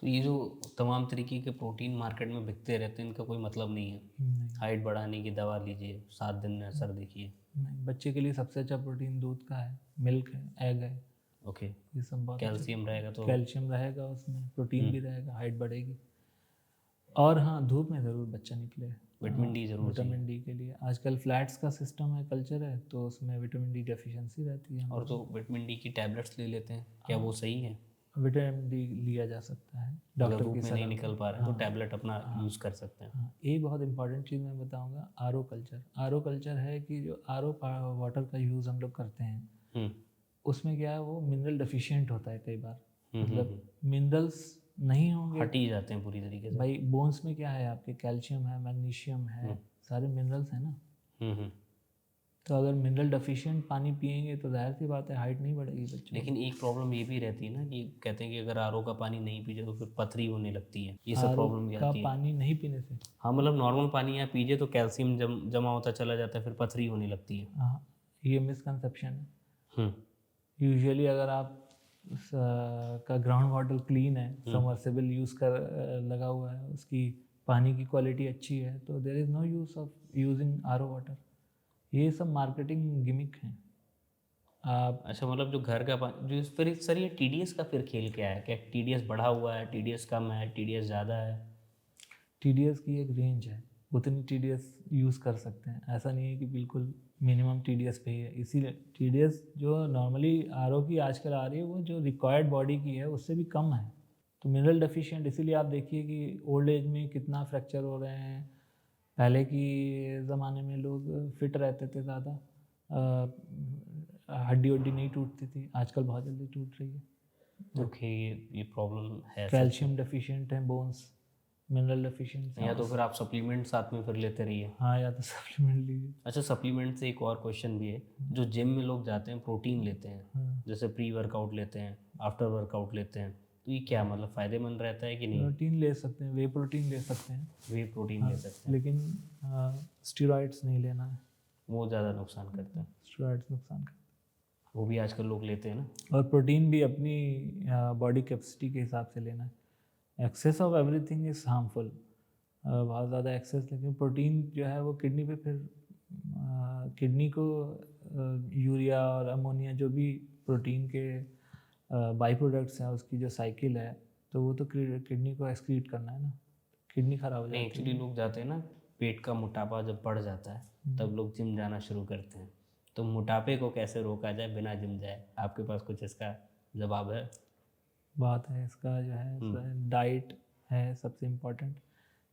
तो ये जो तमाम तरीके के प्रोटीन मार्केट में बिकते रहते हैं, इनका कोई मतलब नहीं है? नहीं, हाइट बढ़ाने की दवा लीजिए, 7 दिन में असर देखिए। नहीं, बच्चे के लिए सबसे अच्छा प्रोटीन दूध का है, मिल्क है, एग है। ओके। ये सब बहुत कैल्शियम रहेगा तो कैल्शियम रहेगा उसमें, प्रोटीन भी रहेगा, हाइट बढ़ेगी। और हाँ, धूप में ज़रूर बच्चा निकले। विटामिन डी जरूर चाहिए। विटामिन डी के लिए आजकल फ्लैट्स का सिस्टम है, कल्चर है, तो उसमें विटामिन डी डेफिशिएंसी रहती है। और जो विटामिन डी की टैबलेट्स ले लेते हैं, क्या वो सही है? विटामिन डी लिया जा सकता है अगर डॉक्टर धूप की में नहीं सलाह निकल पर। पा रहे हैं तो टैबलेट अपना यूज़ कर सकते हैं। हाँ, एक बहुत इंपॉर्टेंट चीज़ मैं बताऊंगा, आरओ कल्चर। आरओ कल्चर है कि जो आरओ वाटर का यूज़ हम लोग करते हैं, हम्म उसमें क्या है वो मिनरल डेफिशिएंट होता है कई बार। हम्म, मतलब मिनरल्स नहीं होंगे। हट ही जाते हैं पूरी तरीके से। भाई बोन्स में क्या है आपके, कैल्शियम है, मैग्नीशियम है, सारे मिनरल्स हैं ना। हम्म। तो अगर मिनरल डेफिशिएंट पानी पियेंगे तो जाहिर सी बात है हाइट नहीं बढ़ेगी बच्चों की। लेकिन एक प्रॉब्लम ये भी रहती है ना कि कहते हैं कि अगर आरओ का पानी नहीं पीजिए तो फिर पथरी होने लगती है, ये सब आरओ प्रॉब्लम भी का आती है। पानी नहीं पीने से, हाँ, मतलब नॉर्मल पानी आप पीजिए तो कैल्शियम जमा होता चला जाता है, फिर पथरी होने लगती है। हाँ, ये मिसकंसेप्शन है। हम्म यूजुअली अगर आप का ग्राउंड वाटर क्लीन है, सबमर्सिबल यूज़ कर लगा हुआ है, उसकी पानी की क्वालिटी अच्छी है, तो there is no use of using RO water. ये सब मार्केटिंग गिमिक हैं। आप अच्छा, मतलब जो घर का पानी जो फिर सर ये टीडीएस का फिर खेल क्या है? क्या टीडीएस बढ़ा हुआ है, टीडीएस कम है, टीडीएस ज़्यादा है? टीडीएस की एक रेंज है, उतनी टीडीएस यूज़ कर सकते हैं। ऐसा नहीं है कि बिल्कुल मिनिमम टीडीएस पे ही है। इसीलिए टीडीएस जो नॉर्मली आरओ की आजकल आ रही है, वो जो रिक्वायर्ड बॉडी की है उससे भी कम है। तो मिनरल डेफिशिएंट इसीलिए आप देखिए कि ओल्ड एज में कितना फ्रैक्चर हो रहे हैं। पहले की ज़माने में लोग फिट रहते थे ज़्यादा, हड्डी वड्डी नहीं टूटती थी, आजकल बहुत जल्दी टूट रही है। ओके, ये प्रॉब्लम है सच में। कैल्शियम डेफिशिएंट है बोन्स, मिनरल डेफिशिएंट। या तो फिर आप सप्लीमेंट साथ में फिर लेते रहिए। हाँ, या तो सप्लीमेंट लीजिए। अच्छा, सप्लीमेंट से एक और क्वेश्चन भी है, जो जिम में लोग जाते हैं प्रोटीन लेते हैं, हाँ, जैसे प्री वर्कआउट लेते हैं, आफ्टर वर्कआउट लेते हैं, तो ये क्या मतलब फ़ायदेमंद रहता है कि नहीं? प्रोटीन ले सकते हैं, वे प्रोटीन ले सकते हैं, वे प्रोटीन ले सकते हैं, लेकिन स्टेरॉइड्स नहीं लेना है। वो ज़्यादा नुकसान करते हैं, स्टेरॉइड्स नुकसान करते वो भी आजकल लोग लेते हैं ना। हैं। और प्रोटीन भी अपनी बॉडी कैपेसिटी के हिसाब से लेना है। Excess of everything is harmful. बहुत ज़्यादा एक्सेस, लेकिन प्रोटीन जो है वो किडनी पे फिर किडनी को यूरिया और अमोनिया जो भी प्रोटीन के बाई प्रोडक्ट्स हैं उसकी जो साइकिल है, तो वो तो किडनी को एक्सक्रीट करना है ना, किडनी खराब हो नहीं, जाती एक्चुअली लोग जाते हैं ना, पेट का मोटापा जब बढ़ जाता है तब लोग जिम जाना शुरू करते हैं। तो मोटापे को कैसे रोका जाए बिना जिम जाए, आपके पास कुछ इसका जवाब है? बात है इसका जो है डाइट है सबसे इम्पोर्टेंट,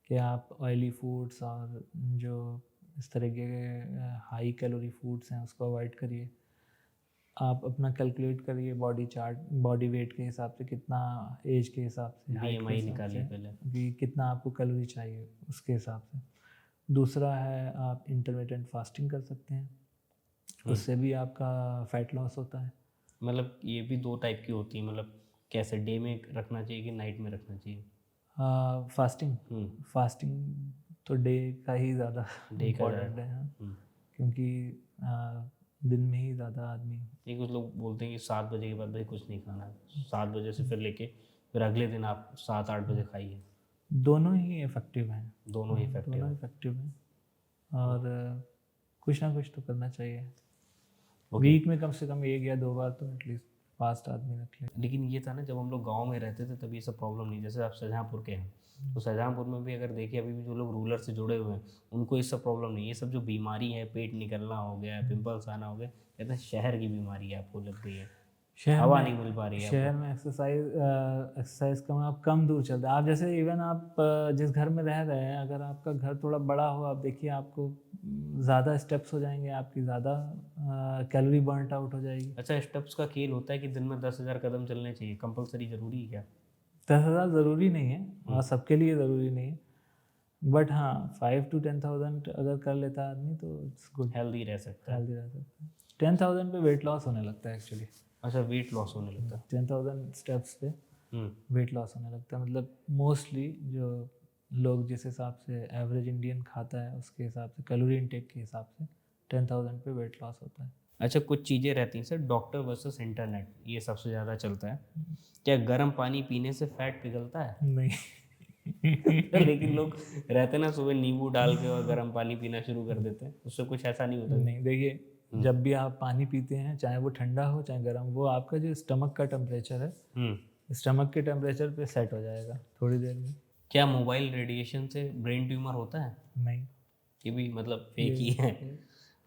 कि आप ऑयली फूड्स और जो इस तरह के हाई कैलोरी फूड्स हैं उसको अवॉइड करिए। आप अपना कैलकुलेट करिए बॉडी चार्ट, बॉडी वेट के हिसाब से, कितना एज के हिसाब से, हाइट के BMI हिसाब निकालिए से, पहले। कि कितना आपको कैलोरी चाहिए उसके हिसाब से। दूसरा है आप इंटरमिटेंट फास्टिंग कर सकते हैं, उससे भी आपका फैट लॉस होता है। मतलब ये भी दो टाइप की होती है, मतलब कैसे, डे में रखना चाहिए कि नाइट में रखना चाहिए? फास्टिंग फास्टिंग तो डे का ही ज़्यादा डे का इम्पोर्टेंट है, हाँ, क्योंकि दिन में ही ज़्यादा आदमी। ये कुछ लोग बोलते हैं कि 7 बजे के बाद भाई कुछ नहीं खाना है, 7 बजे से फिर लेके फिर अगले दिन आप 7-8 बजे खाइए। दोनों ही इफ़ेक्टिव हैं, दोनों ही इफेक्टिव दोनों है। इफ़ेक्टिव हैं, और कुछ ना कुछ तो करना चाहिए। ओके। वीक में कम से कम 1 या 2 बार तो एटलीस्ट फास्ट आदमी रख ले। लेकिन ये था ना, जब हम लोग गांव में रहते थे तब ये सब प्रॉब्लम नहीं, जैसे आप शाहजहाँपुर के हैं तो शाहजहाँपुर में भी अगर देखिए अभी भी जो लोग रूरल से जुड़े हुए हैं उनको ये सब प्रॉब्लम नहीं है। ये सब जो बीमारी है, पेट निकलना हो गया, पिंपल्स आना हो गया, कहते हैं शहर की बीमारी है, आपको लग गई है, हवा नहीं मिल पा रही है शहर में एक्सरसाइज कम, आप कम दूर चलते हैं। आप जैसे इवन आप जिस घर में रह रहे हैं, अगर आपका घर थोड़ा बड़ा हो, आप देखिए आपको ज़्यादा स्टेप्स हो जाएंगे, आपकी ज़्यादा कैलोरी बर्न आउट हो जाएगी। अच्छा, स्टेप्स का खेल होता है कि दिन में 10,000 कदम चलने चाहिए, कंपलसरी ज़रूरी है क्या? 10,000 ज़रूरी नहीं है, और सबके लिए ज़रूरी नहीं है, बट हाँ 5 to 10,000 अगर कर लेता है आदमी तो इट्स गुड, हेल्दी रह सकता है। हेल्दी रह सकता है। 10,000 पे वेट लॉस होने लगता है एक्चुअली। अच्छा, वेट लॉस होने लगता है। 10,000 स्टेप्स पे हम्म, वेट लॉस होने लगता है, मतलब मोस्टली जो लोग जिस हिसाब से एवरेज इंडियन खाता है उसके हिसाब से, कैलोरी इनटेक के हिसाब से 10,000 पे वेट लॉस होता है। अच्छा, कुछ चीज़ें रहती हैं सर, डॉक्टर वर्सेस इंटरनेट, ये सबसे ज़्यादा चलता है। क्या गर्म पानी पीने से फैट पिघलता है? नहीं लेकिन लोग रहते ना, सुबह नींबू डाल के और गर्म पानी पीना शुरू कर देते हैं, उससे कुछ ऐसा नहीं होता? नहीं, देखिए जब भी आप पानी पीते हैं, चाहे वो ठंडा हो चाहे गर्म, वो आपका जो स्टमक का टेम्परेचर है, स्टमक के टेम्परेचर पे सेट हो जाएगा थोड़ी देर में। क्या मोबाइल रेडिएशन से ब्रेन ट्यूमर होता है? नहीं, ये भी मतलब फेक ही है।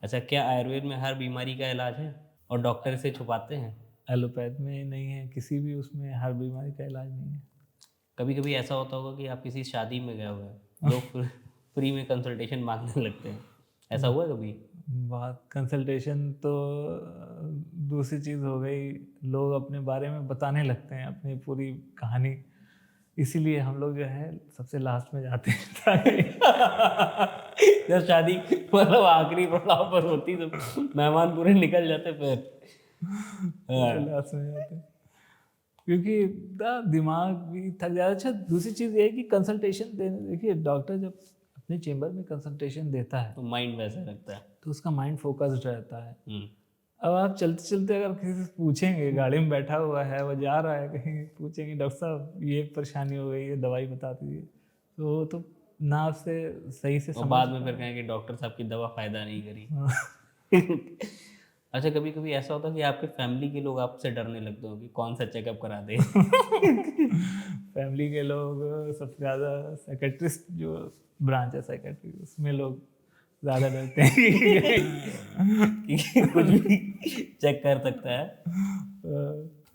अच्छा, क्या आयुर्वेद में हर बीमारी का इलाज है और डॉक्टर इसे छुपाते हैं? एलोपैथ में नहीं है, किसी भी उसमें हर बीमारी का इलाज नहीं है। कभी कभी ऐसा होता होगा कि आप किसी शादी में गए हुए हैं, लोग फ्री में कंसल्टेशन मांगने लगते हैं, ऐसा हुआ है कभी? बात कंसल्टेशन तो दूसरी चीज़ हो गई, लोग अपने बारे में बताने लगते हैं अपनी पूरी कहानी, इसीलिए हम लोग जो है सबसे लास्ट में जाते हैं। जब शादी मतलब आखिरी पड़ाव पर होती तो मेहमान पूरे निकल जाते फिर। सबसे लास्ट में जाते हैं, क्योंकि दिमाग भी थक जाता है। अच्छा, दूसरी चीज़ ये है कि कंसल्टेशन देने, देखिए डॉक्टर जब अपने चेम्बर में कंसल्टेशन देता है तो माइंड वैसा लगता है। तो उसका माइंड फोकस्ड रहता है। अब आप चलते चलते अगर किसी से पूछेंगे, गाड़ी में बैठा हुआ है, वो जा रहा है कहीं, पूछेंगे डॉक्टर साहब ये परेशानी हो गई है, दवाई बता दीजिए, तो ना आपसे सही से और समझ बाद में फिर कहेंगे डॉक्टर साहब की दवा फ़ायदा नहीं करी। अच्छा, कभी कभी ऐसा होता है कि आपके फैमिली के लोग आपसे डरने लगते हो कि कौन सा चेकअप करा दे? फैमिली के लोग सबसे ज़्यादा, साइकेट्रिस्ट जो ब्रांच है साइकेट्री, उसमें लोग ज़्यादा डरते हैं कि कुछ भी चेक कर सकता है।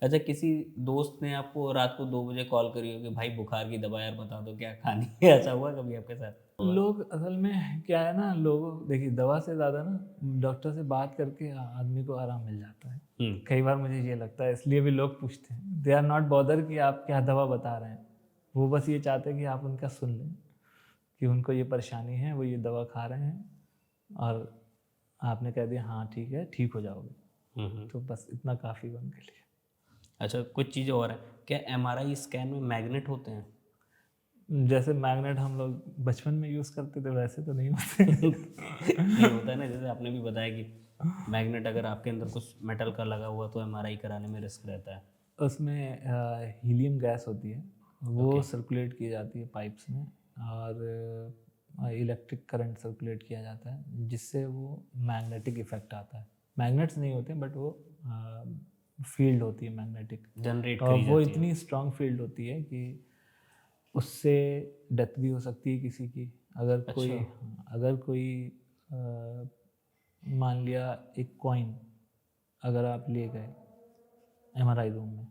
अच्छा, किसी दोस्त ने आपको रात को 2 बजे कॉल करी हो कि भाई बुखार की दवा यार बता दो क्या खानी है, ऐसा हुआ कभी आपके साथ? लोग असल में क्या है ना, लोग देखिए दवा से ज़्यादा ना डॉक्टर से बात करके आदमी को आराम मिल जाता है। कई बार मुझे ये लगता है, इसलिए भी लोग पूछते हैं। दे आर नॉट बॉदर कि आप क्या दवा बता रहे हैं, वो बस ये चाहते हैं कि आप उनका सुन लें कि उनको ये परेशानी है, वो ये दवा खा रहे हैं और आपने कह दिया हाँ ठीक है, ठीक हो जाओगे, तो बस इतना काफ़ी है उनके लिए। अच्छा, कुछ चीज़ें और हैं, क्या एमआरआई स्कैन में मैग्नेट होते हैं? जैसे मैग्नेट हम लोग बचपन में यूज़ करते थे वैसे तो नहीं होते। नहीं होता है ना, जैसे आपने भी बताया कि मैग्नेट अगर आपके अंदर कुछ मेटल का लगा हुआ तो एमआरआई कराने में रिस्क रहता है। उसमें हीलियम गैस होती है, वो सर्कुलेट की जाती है पाइप्स में, और इलेक्ट्रिक करंट सर्कुलेट किया जाता है, जिससे वो मैग्नेटिक इफेक्ट आता है। मैग्नेट्स नहीं होते बट वो फील्ड होती है मैग्नेटिक, जनरेट और करी वो जाती है। इतनी स्ट्रांग फील्ड होती है कि उससे डेथ भी हो सकती है किसी की। अगर कोई मान लिया एक कॉइन अगर आप ले गए एमआरआई रूम में,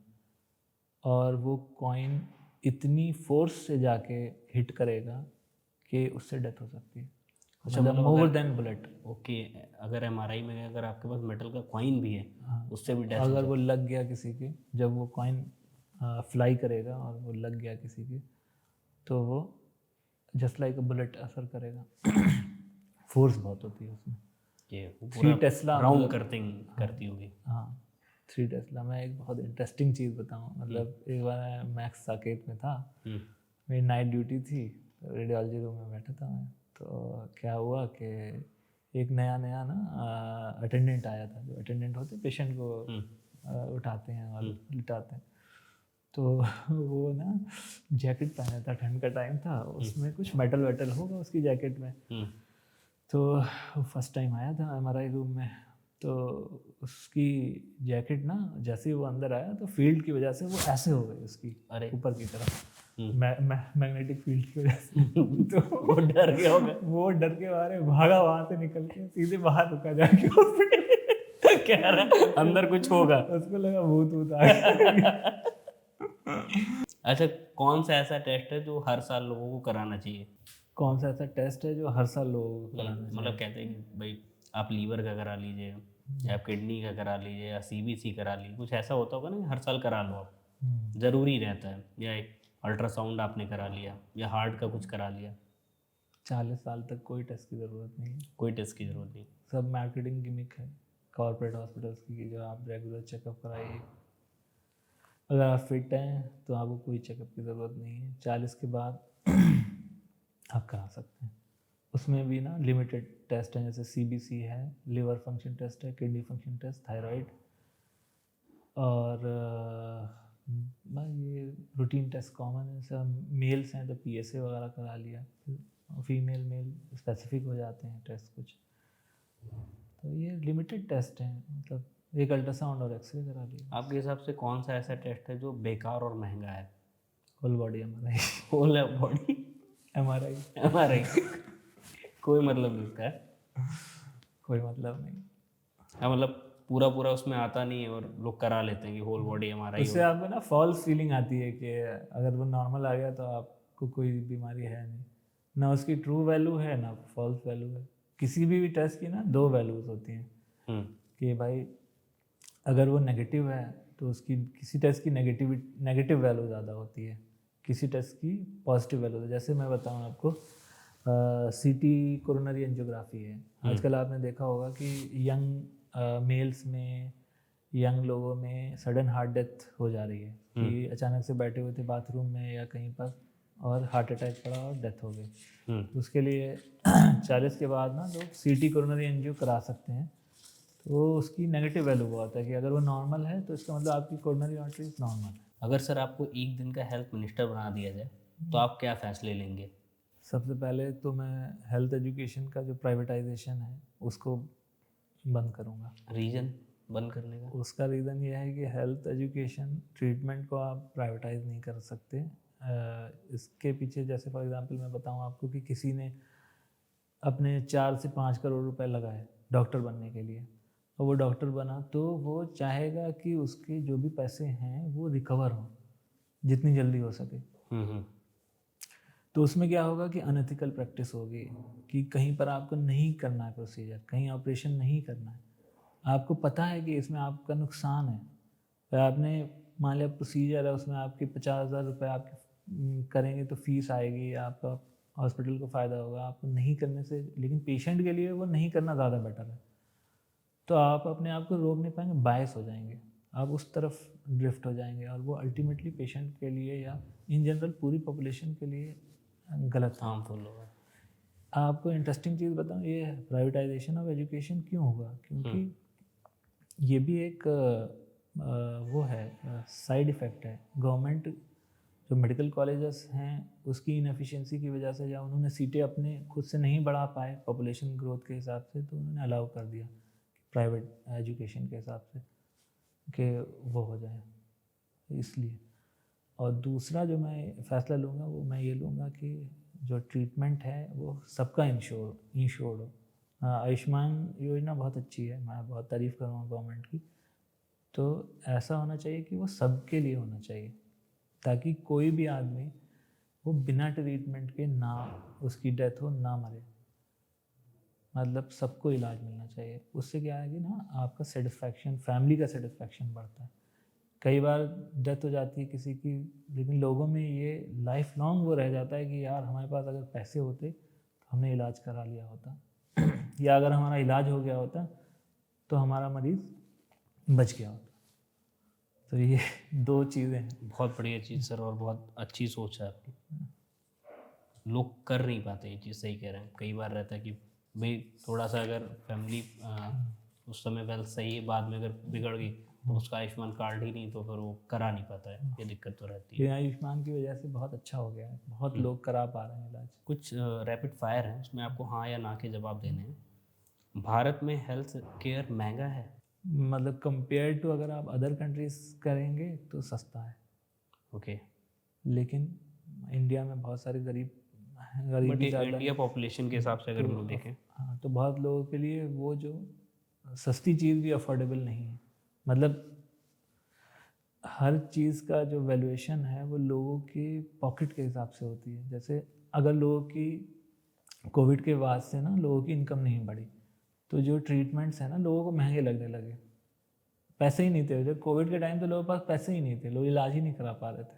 और वो कॉइन इतनी फोर्स से जाके हिट करेगा कि उससे डेथ हो सकती है। अच्छा, मतलब मतलब मोर अगर देन बुलेट। ओके, अगर एमआरआई में अगर आपके पास मेटल का कॉइन भी है, उससे भी डेथ हो अगर वो सकती लग गया किसी के, जब वो कॉइन फ्लाई करेगा और वो लग गया किसी के, तो वो जस्ट लाइक अ बुलेट असर करेगा। फोर्स बहुत होती है उसमें। है। ये वो 3 पूरा टेस्ला राउंड मतलब, करती होगी। हाँ 3 टेस्ला। मैं एक बहुत इंटरेस्टिंग चीज़ बताऊँ, मतलब एक बार मैं मैक्स साकेत में था, मेरी नाइट ड्यूटी थी, रेडियोलॉजी रूम में बैठा था मैं। तो क्या हुआ कि एक नया नया ना अटेंडेंट आया था, जो अटेंडेंट होते पेशेंट को उठाते हैं और लिटाते हैं। तो वो ना जैकेट पहना था, ठंड का टाइम था, उसमें कुछ मेटल वेटल होगा उसकी जैकेट में। तो फर्स्ट टाइम आया था हमारा रूम में, तो उसकी जैकेट ना जैसे ही वो अंदर आया तो फील्ड की वजह से वो ऐसे हो गई उसकी ऊपर की तरफ, मैग्नेटिक फील्ड की वजह से। तो वो डर गया होगा। वो डर के मारे भागा वहां से निकल के, सीधे बाहर रुका जाके हॉस्पिटल। कह रहा अंदर कुछ होगा। उसको लगा भूत भूत आ गया। अच्छा, कौन सा ऐसा टेस्ट है जो हर साल लोगों को कराना चाहिए? कौन सा ऐसा टेस्ट है जो हर साल लोगों को कराना चाहिए? मतलब कहते हैं कि भाई आप लीवर का करा लीजिए, या आप किडनी का करा लीजिए, या सीबीसी करा लीजिए, कुछ ऐसा होता होगा ना कि हर साल करा लो आप, ज़रूरी रहता है। या एक अल्ट्रासाउंड आपने करा लिया, या हार्ट का कुछ करा लिया। 40 साल तक कोई टेस्ट की ज़रूरत नहीं है। कोई टेस्ट की ज़रूरत नहीं। सब मार्केटिंग गिमिक है कॉर्पोरेट हॉस्पिटल्स की, जो आप रेगुलर चेकअप कराइए। अगर आप फिट हैं तो आपको कोई चेकअप की ज़रूरत नहीं है। 40 के बाद आप करा सकते हैं। उसमें भी ना लिमिटेड टेस्ट हैं, जैसे सीबीसी है, लिवर फंक्शन टेस्ट है, किडनी फंक्शन टेस्ट, थायराइड, और ये रूटीन टेस्ट कॉमन है। सब मेल्स हैं तो पीएसए वगैरह करा लिया, फीमेल मेल स्पेसिफिक हो जाते हैं टेस्ट कुछ। तो ये लिमिटेड टेस्ट हैं, मतलब एक अल्ट्रासाउंड और एक्सरे करा लिया। आपके हिसाब से कौन सा ऐसा टेस्ट है जो बेकार और महंगा है? Whole body MRI. Whole body MRI MRI कोई मतलब नहीं उसका है? कोई मतलब नहीं। हाँ, मतलब पूरा पूरा उसमें आता नहीं है और लोग करा लेते हैं कि होल बॉडी एमआरआई उससे आपको ना फॉल्स फीलिंग आती है कि अगर वो नॉर्मल आ गया तो आपको कोई बीमारी है नहीं। ना उसकी ट्रू वैल्यू है ना फॉल्स वैल्यू है। किसी भी टेस्ट की ना 2 वैल्यूज होती हैं कि भाई अगर वो नेगेटिव है तो उसकी किसी टेस्ट की नेगेटिव वैल्यू ज़्यादा होती है, किसी टेस्ट की पॉजिटिव वैल्यू। जैसे मैं बताऊँ आपको, सीटी कोरोनरी एंजियोग्राफी है। आजकल आपने देखा होगा कि यंग मेल्स में, यंग लोगों में सडन हार्ट डेथ हो जा रही है कि अचानक से बैठे हुए थे बाथरूम में या कहीं पर और हार्ट अटैक पड़ा और डेथ हो गई। उसके लिए 40 के बाद ना लोग सीटी कोरोनरी एंजियो करा सकते हैं। तो उसकी नेगेटिव वैल्यू बहुत है कि अगर वो नॉर्मल है तो इसका मतलब आपकी कोरोनरी आर्टरीज नॉर्मल है। अगर सर आपको एक दिन का हेल्थ मिनिस्टर बना दिया जाए तो आप क्या फैसले लेंगे? सबसे पहले तो मैं हेल्थ एजुकेशन का जो प्राइवेटाइजेशन है उसको बंद करूँगा। रीजन बंद करने का? उसका रीज़न ये है कि हेल्थ एजुकेशन ट्रीटमेंट को आप प्राइवेटाइज नहीं कर सकते। इसके पीछे जैसे फॉर एग्जांपल मैं बताऊँ आपको कि किसी ने अपने 4 से 5 करोड़ रुपए लगाए डॉक्टर बनने के लिए, और वो डॉक्टर बना, तो वो चाहेगा कि उसके जो भी पैसे हैं वो रिकवर हों जितनी जल्दी हो सके। हम्म। तो उसमें क्या होगा कि अनएथिकल प्रैक्टिस होगी कि कहीं पर आपको नहीं करना है प्रोसीजर, कहीं ऑपरेशन नहीं करना है, आपको पता है कि इसमें आपका नुकसान है, पर आपने मान लिया प्रोसीजर है उसमें आपके 50,000 रुपये आपके करेंगे तो फीस आएगी, आपका हॉस्पिटल को फ़ायदा होगा, आपको नहीं करने से, लेकिन पेशेंट के लिए वो नहीं करना ज़्यादा बेटर है। तो आप अपने आप को रोक नहीं पाएंगे, बायस हो जाएंगे, आप उस तरफ ड्रिफ्ट हो जाएंगे, और वो अल्टीमेटली पेशेंट के लिए या इन जनरल पूरी पॉपुलेशन के लिए गलत है। हार्मफुल होगा। आपको इंटरेस्टिंग चीज़ बताऊँ, ये प्राइवेटाइजेशन ऑफ एजुकेशन क्यों हुआ, क्योंकि ये भी एक वो है, साइड इफ़ेक्ट है। गवर्नमेंट जो मेडिकल कॉलेजेस हैं उसकी इनएफिशिएंसी की वजह से, या उन्होंने सीटें अपने खुद से नहीं बढ़ा पाए पॉपुलेशन ग्रोथ के हिसाब से, तो उन्होंने अलाउ कर दिया प्राइवेट एजुकेशन के हिसाब से कि वो हो जाए, इसलिए। और दूसरा जो मैं फ़ैसला लूँगा वो मैं ये लूँगा कि जो ट्रीटमेंट है वो सबका इंश्योर्ड हो। आयुष्मान योजना बहुत अच्छी है, मैं बहुत तारीफ़ करूँगा गवर्नमेंट की। तो ऐसा होना चाहिए कि वो सबके लिए होना चाहिए, ताकि कोई भी आदमी वो बिना ट्रीटमेंट के ना उसकी डेथ हो, ना मरे। मतलब सबको इलाज मिलना चाहिए। उससे क्या है कि ना आपका सेटिस्फैक्शन, फैमिली का सेटिस्फैक्शन बढ़ता है। कई बार डेथ हो जाती है किसी की, लेकिन लोगों में ये लाइफ लॉन्ग वो रह जाता है कि यार हमारे पास अगर पैसे होते तो हमने इलाज करा लिया होता या अगर हमारा इलाज हो गया होता तो हमारा मरीज़ बच गया होता। तो ये दो चीज़ें हैं। बहुत बढ़िया चीज़ सर, और बहुत अच्छी सोच है आपकी। लोग कर नहीं पाते ये चीज़, सही कह रहे हैं। कई बार रहता है कि भाई थोड़ा सा अगर फैमिली उस समय वेल सही है, बाद में अगर बिगड़ गई तो उसका आयुष्मान कार्ड ही नहीं, तो फिर वो करा नहीं पाता है। ये दिक्कत तो रहती है। ये आयुष्मान की वजह से बहुत अच्छा हो गया है, बहुत लोग करा पा रहे हैं इलाज। कुछ रैपिड फायर हैं, उसमें आपको हाँ या ना के जवाब देने हैं। भारत में हेल्थ केयर महंगा है? मतलब कंपेयर टू अगर आप अदर कंट्रीज करेंगे तो सस्ता है, ओके। लेकिन इंडिया में बहुत सारे गरीब बट गरीबी ज़्यादा है। इंडिया पॉपुलेशन के हिसाब से अगर हम लोग देखें, हाँ, तो बहुत लोगों के लिए वो जो सस्ती चीज़ भी अफोर्डेबल नहीं है। मतलब हर चीज़ का जो वैल्यूएशन है वो लोगों के पॉकेट के हिसाब से होती है। जैसे अगर लोगों की कोविड के बाद से ना लोगों की इनकम नहीं बढ़ी, तो जो ट्रीटमेंट्स हैं ना लोगों को महंगे लगने लगे। पैसे ही नहीं थे, जब कोविड के टाइम तो लोगों के पास पैसे ही नहीं थे, लोग इलाज ही नहीं करा पा रहे थे,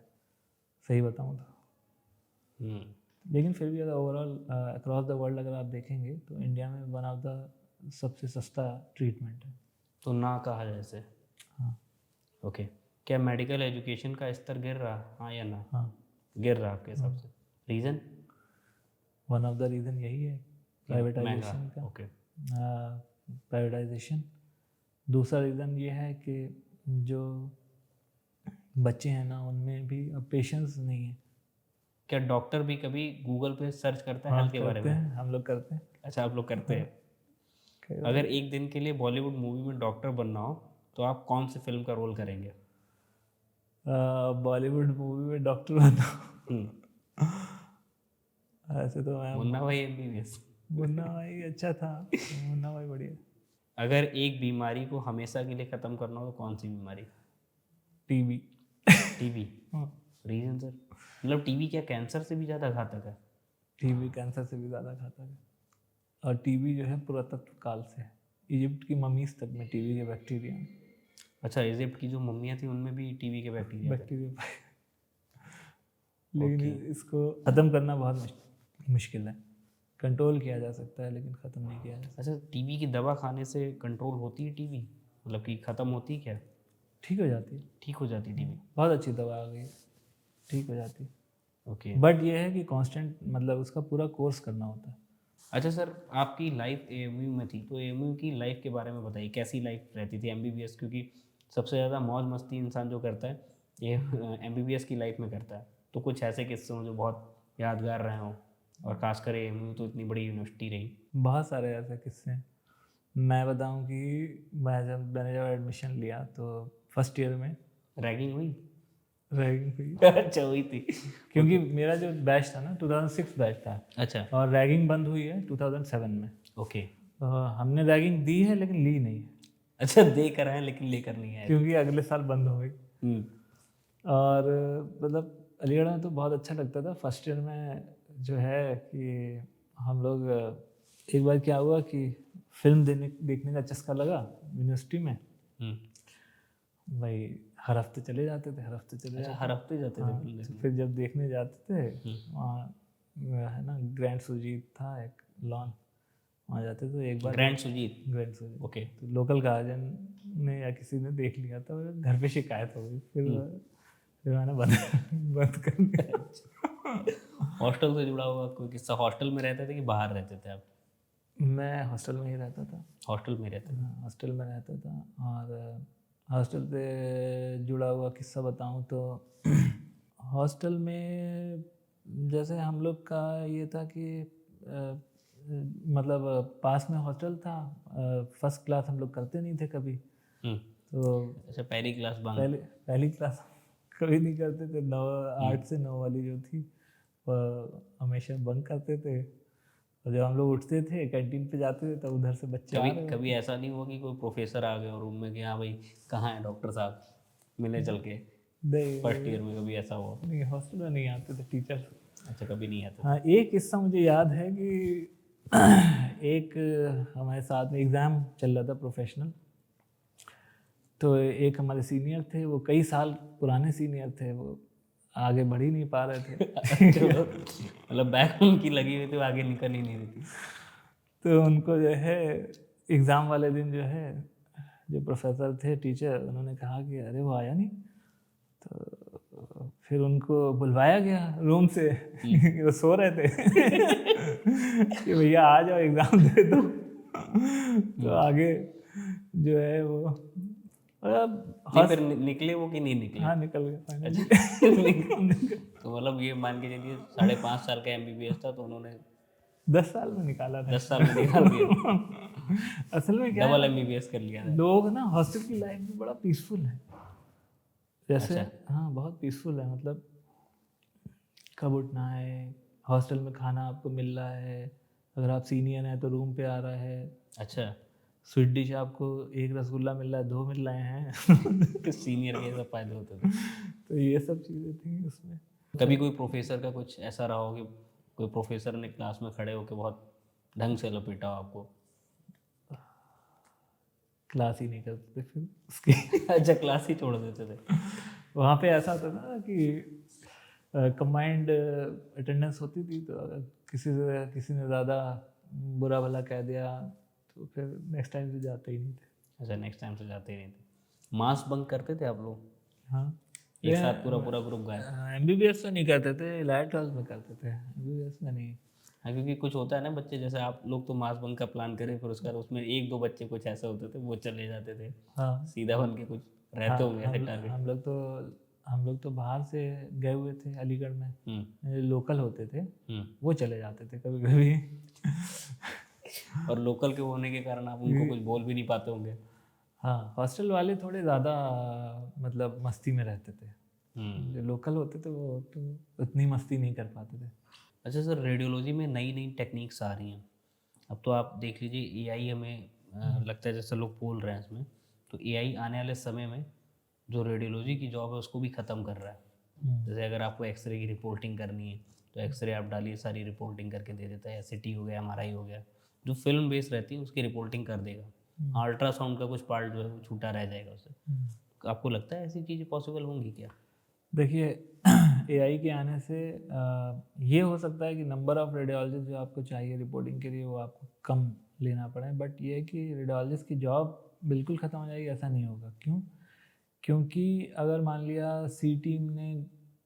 सही बताऊँ तो। लेकिन फिर भी अगर ओवरऑल अक्रॉस द वर्ल्ड अगर आप देखेंगे तो इंडिया में वन ऑफ द सबसे सस्ता ट्रीटमेंट है। तो ना कहा जाए इसे। हाँ ओके। क्या मेडिकल एजुकेशन का स्तर गिर रहा, हाँ या ना? हाँ, गिर रहा आपके हिसाब से? Reason? One of the reason यही है, प्राइवेटाइजेशन का। ओके। प्राइवेटाइजेशन। दूसरा रीज़न ये है कि जो बच्चे हैं ना उनमें भी अब पेशेंस नहीं है। क्या डॉक्टर भी कभी गूगल पे सर्च करता है हाँ हेल्थ के बारे करते में? हैं, हम लोग करते हैं। अच्छा, आप लोग करते हैं। कई अगर एक दिन के लिए बॉलीवुड मूवी में डॉक्टर बनना हो तो आप कौन सी फिल्म का रोल करेंगे? बॉलीवुड मूवी में डॉक्टर बनना हम्म, ऐसे तो मैं मुन्ना भाई एमबीबीएस। मुन्ना भाई अच्छा था, मुन्ना भाई बढ़िया। अगर एक बीमारी को हमेशा के लिए ख़त्म करना हो तो कौन सी बीमारी? टीबी। टीबी? Reason sir? मतलब टीबी क्या कैंसर से भी ज़्यादा घातक है? टीबी कैंसर से भी ज़्यादा घातक है, और टीबी जो है पुरातत्व काल से है। इजिप्ट की ममीज तक में टीबी के बैक्टीरिया हैं। अच्छा, इजिप्ट की जो मम्मियाँ थी उनमें भी टीबी के बैक्टीरिया थे? बैक्टीरिया पाए, लेकिन इसको ख़त्म करना बहुत मुश्किल है। कंट्रोल किया जा सकता है लेकिन ख़त्म नहीं किया जा सकता। अच्छा, टीबी की दवा खाने से कंट्रोल होती है टीबी? मतलब कि ख़त्म होती है क्या? ठीक हो जाती है, ठीक हो जाती है टीबी? बहुत अच्छी दवा आ गई है, ठीक हो जाती है। ओके। बट ये है कि कांस्टेंट, मतलब उसका पूरा कोर्स करना होता है। अच्छा सर, आपकी लाइफ एएमयू में थी, तो एएमयू की लाइफ के बारे में बताइए, कैसी लाइफ रहती थी एमबीबीएस? क्योंकि सबसे ज़्यादा मौज मस्ती इंसान जो करता है ये एमबीबीएस की लाइफ में करता है। तो कुछ ऐसे किस्से हों जो बहुत यादगार रहे हों, और खासकर एएमयू तो इतनी बड़ी यूनिवर्सिटी रही। बहुत सारे ऐसे किस्से हैं। मैं बताऊं कि मैंने जब एडमिशन लिया तो फर्स्ट ईयर में रैगिंग हुई? रैगिंग हुई। अच्छा, हुई थी। क्योंकि मेरा जो बैच था ना 2006 बैच था, अच्छा। और रैगिंग बंद हुई है 2007 में। ओके। तो हमने रैगिंग दी है लेकिन ली नहीं है। अच्छा, दे कर आए लेकिन लेकर नहीं आए। क्योंकि अगले साल बंद हो गई। हम्म। और मतलब अलीगढ़ में तो बहुत अच्छा लगता था। फर्स्ट ईयर में जो है कि हम लोग एक बार क्या हुआ कि फिल्म देखने का चस्का लगा यूनिवर्सिटी में। भाई हर हफ्ते चले जाते थे, हर हफ्ते चले अच्छा, जाते हर हफ्ते जाते थे हाँ, फिल्म तो देखने? फिर जब देखने जाते थे वहाँ है ना ग्रैंड सुजीत था एक लॉन, वहाँ जाते थे। एक बार grand Sujit. Grand Sujit okay. तो लोकल गार्जियन ने या किसी ने देख लिया था, घर पे शिकायत हो गई। फिर मैंने बंद बंद कर दिया। हॉस्टल से जुड़ा हुआ कोई किस्सा? हॉस्टल में रहते थे कि बाहर रहते थे आप? मैं हॉस्टल में ही रहता था। हॉस्टल में रहते थे। हाँ, हॉस्टल में रहता था। और हॉस्टल से जुड़ा हुआ किस्सा बताऊं तो हॉस्टल में जैसे हम लोग का ये था कि मतलब पास में हॉस्टल था। फर्स्ट क्लास हम लोग करते नहीं थे कभी। तो अच्छा, पहली क्लास बंक। पहली क्लास कभी नहीं करते थे। 8 से 9 वाली जो थी हमेशा बंक करते थे। और जब हम लोग उठते थे कैंटीन पे जाते थे तो उधर से बच्चे आ कभी रहे कभी ऐसा नहीं हुआ कि कोई प्रोफेसर आ गया और रूम में कि हाँ भाई कहाँ है डॉक्टर साहब, मिलने चल के? नहीं फर्स्ट ईयर में कभी ऐसा हुआ? नहीं, हॉस्टल में नहीं आते थे टीचर। अच्छा, कभी नहीं आते हाँ, एक किस्सा मुझे याद है कि एक हमारे साथ में एग्ज़ाम चल रहा था प्रोफेशनल। तो एक हमारे सीनियर थे, वो कई साल पुराने सीनियर थे, वो आगे बढ़ ही नहीं पा रहे थे। अच्छा, मतलब बैक उनकी लगी हुई थी, वो आगे निकल ही नहीं रही थी। तो उनको जो है एग्ज़ाम वाले दिन जो है जो प्रोफेसर थे टीचर, उन्होंने कहा कि अरे वो आया नहीं। तो फिर उनको बुलवाया गया रूम से। वो सो रहे थे कि भैया आ जाओ एग्ज़ाम दे दो। तो आगे जो है वो नहीं, फिर निकले वो कि नहीं निकले? हाँ निकल गए फाइनली। अच्छा, तो मतलब ये मान के चलिए 5.5 साल का एमबीबीएस था तो उन्होंने 10 साल में निकाला था। 10 साल में निकाल दिया। असल में क्या है डबल ना, एमबीबीएस कर लिया था। लोग ना हॉस्टल की लाइफ भी बड़ा पीसफुल है। जैसे अच्छा। हाँ बहुत पीसफुल है। मतलब कब उठना है, हॉस्टल में खाना आपको मिल रहा है, अगर आप सीनियर हैं तो रूम पे आ रहा है, अच्छा, स्वीट डिश आपको एक रसगुल्ला मिल रहा है, 2 मिल रहे हैं। सीनियर के सब फायदे होते थे। तो ये सब चीज़ें थी उसमें। कभी कोई प्रोफेसर का कुछ ऐसा रहा हो कि कोई प्रोफेसर ने क्लास में खड़े होकर बहुत ढंग से लपेटा हो आपको? क्लास ही नहीं करते थे फिर उसकी। अच्छा, क्लास ही छोड़ देते थे? वहाँ पे ऐसा होता था ना कि कंबाइंड अटेंडेंस होती थी, तो अगर किसी ने ज़्यादा बुरा भला कह दिया तो फिर नेक्स्ट टाइम से जाते ही नहीं थे। अच्छा, नेक्स्ट टाइम से जाते ही नहीं थे। मास बंक करते थे आप लोग? हाँ, एक साथ पूरा पूरा ग्रुप गए? एमबीबीएस तो नहीं करते थे, इलाइट ट्वेल्थ में करते थे, एमबीबीएस में नहीं। हाँ, क्योंकि कुछ होता है ना बच्चे, जैसे आप लोग तो मास बंक का प्लान करें, फिर उसका उसमें एक दो बच्चे कुछ ऐसे होते थे वो चले जाते थे हाँ सीधा बन के। कुछ रहते होंगे ऐसे टारगेट? हम लोग तो बाहर से गए हुए थे अलीगढ़ में, लोकल होते थे, वो चले जाते थे कभी कभी। और लोकल के होने के कारण आप उनको कुछ बोल भी नहीं पाते होंगे। हाँ, हॉस्टल वाले थोड़े ज़्यादा मतलब मस्ती में रहते थे। जो लोकल होते थे वो तो उतनी मस्ती नहीं कर पाते थे। अच्छा सर, रेडियोलॉजी में नई नई टेक्निक्स आ रही हैं। अब तो आप देख लीजिए एआई हमें लगता है जैसे लोग बोल रहे हैं इसमें, तो एआई आने वाले समय में जो रेडियोलॉजी की जॉब है उसको भी ख़त्म कर रहा है। जैसे अगर आपको एक्सरे की रिपोर्टिंग करनी है तो एक्सरे आप डालिए, सारी रिपोर्टिंग करके दे देता है। एससीटी हो गया, एमआरआई हो गया, जो फिल्म बेस रहती है उसकी रिपोर्टिंग कर देगा। हाँ, अल्ट्रासाउंड का कुछ पार्ट जो है वो छूटा रह जाएगा उससे। तो आपको लगता है ऐसी चीज़ें पॉसिबल होंगी क्या? देखिए एआई के आने से ये हो सकता है कि नंबर ऑफ रेडियोलॉजिस्ट जो आपको चाहिए रिपोर्टिंग के लिए वो आपको कम लेना पड़े, बट ये है कि रेडियोलॉजिस्ट की जॉब बिल्कुल ख़त्म हो जाएगी ऐसा नहीं होगा। क्यों? क्योंकि अगर मान लिया सी टीम ने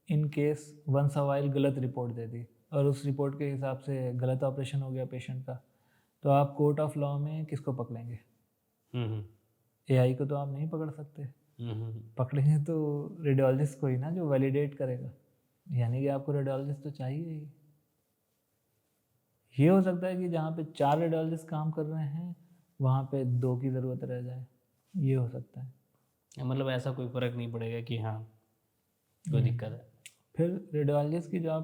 in case once a while गलत रिपोर्ट दे दी और उस रिपोर्ट के हिसाब से गलत ऑपरेशन हो गया पेशेंट का, तो आप कोर्ट ऑफ लॉ में किसको पकड़ेंगे? एआई को तो आप नहीं पकड़ सकते। पकड़ेंगे तो रेडियोलॉजिस्ट को ही ना, जो वैलिडेट करेगा। यानी कि आपको रेडियोलॉजिस्ट तो चाहिए ही। ये हो सकता है कि जहाँ पे 4 रेडियोलॉजिस्ट काम कर रहे हैं वहाँ पे 2 की ज़रूरत रह जाए, ये हो सकता है। मतलब ऐसा कोई फ़र्क नहीं पड़ेगा कि हाँ कोई दिक्कत है? फिर रेडियोलॉजिस्ट की जॉब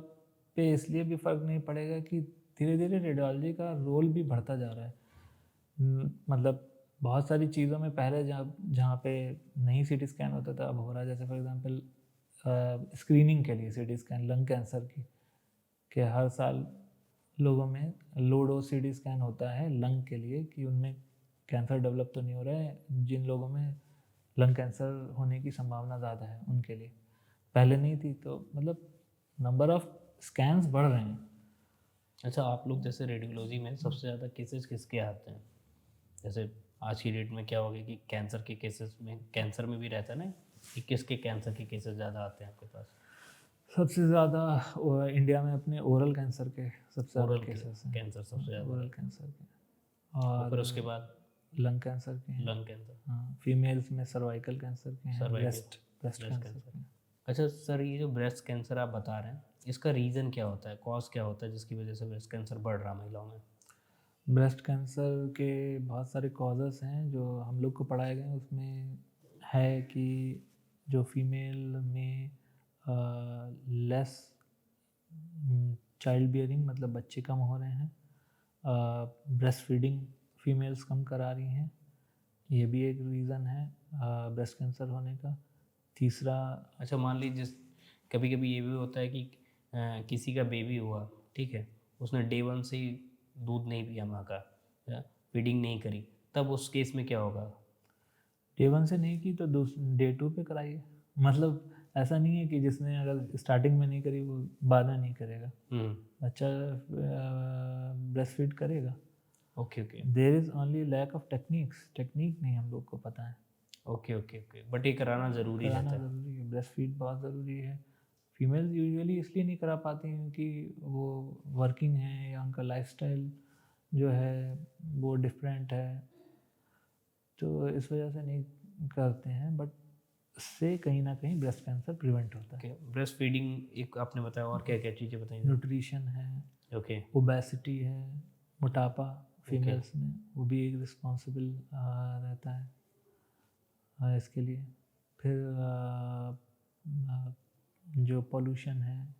पे इसलिए भी फ़र्क नहीं पड़ेगा कि धीरे धीरे रेडियोलॉजी का रोल भी बढ़ता जा रहा है। मतलब बहुत सारी चीज़ों में पहले जहाँ जहाँ पे नहीं सीटी स्कैन होता था अब हो रहा है, जैसे फॉर एग्जांपल स्क्रीनिंग के लिए सीटी स्कैन लंग कैंसर की, कि हर साल लोगों में लो डोज सीटी स्कैन होता है लंग के लिए कि उनमें कैंसर डेवलप तो नहीं हो रहा है, जिन लोगों में लंग कैंसर होने की संभावना ज़्यादा है उनके लिए, पहले नहीं थी। तो मतलब नंबर ऑफ स्कैन्स बढ़ रहे हैं। अच्छा, आप लोग जैसे रेडियोलॉजी में सबसे ज़्यादा केसेस किसके आते हैं? जैसे आज की डेट में क्या हो गया कि कैंसर के केसेस में, कैंसर में भी रहता है ना कि किसके कैंसर के केसेस ज़्यादा आते हैं आपके पास? सबसे ज़्यादा इंडिया में अपने ओरल कैंसर के सबसे ज़्यादा ओरल केसेस हैं। कैंसर सबसे ज़्यादा ओरल है, कैंसर के और फिर और उसके बाद लंग कैंसर के हैं। लंग कैंसर, हाँ, फीमेल्स में सर्वाइकल कैंसर के हैं, cervical, breast breast cancer cancer. के हैं। अच्छा सर, ये जो ब्रेस्ट कैंसर आप बता रहे हैं, इसका रीज़न क्या होता है, कॉज क्या होता है जिसकी वजह से ब्रेस्ट कैंसर बढ़ रहा है महिलाओं में? ब्रेस्ट कैंसर के बहुत सारे कॉजेस हैं जो हम लोग को पढ़ाए गए, उसमें है कि जो फीमेल में लेस चाइल्ड बियरिंग मतलब बच्चे कम हो रहे हैं, ब्रेस्ट फीडिंग फीमेल्स कम करा रही हैं, ये भी एक रीज़न है ब्रेस्ट कैंसर होने का। तीसरा, अच्छा मान लीजिए कभी कभी ये भी होता है कि किसी का बेबी हुआ, ठीक है, उसने डे 1 से ही दूध नहीं पिया माँ का, या फीडिंग नहीं करी, तब उस केस में क्या होगा? डे 1 से नहीं की तो डे 2 पे कराइए। मतलब ऐसा नहीं है कि जिसने अगर स्टार्टिंग में नहीं करी वो बाद में नहीं करेगा, बच्चा ब्रेस्ट फीड करेगा। Okay okay there is only lack of technique नहीं हम लोग को पता है। ओके ओके ओके, बट ये कराना ज़रूरी कराना रहता है। ज़रूरी है, ब्रेस्ट फीड बहुत ज़रूरी है। फीमेल्स यूजुअली इसलिए नहीं करा पाती हैं कि वो वर्किंग हैं या उनका लाइफस्टाइल जो है वो डिफरेंट है, तो इस वजह से नहीं करते हैं। बट इससे कहीं ना कहीं ब्रेस्ट कैंसर प्रिवेंट होता है। ओके, ब्रेस्ट फीडिंग एक आपने बताया, और क्या क्या चीज़ें बताई? न्यूट्रिशन है, ओके ओबेसिटी है, मोटापा फीमेल्स में, वो भी एक रिस्पॉन्सिबल रहता है इसके लिए। फिर जो पोल्यूशन है,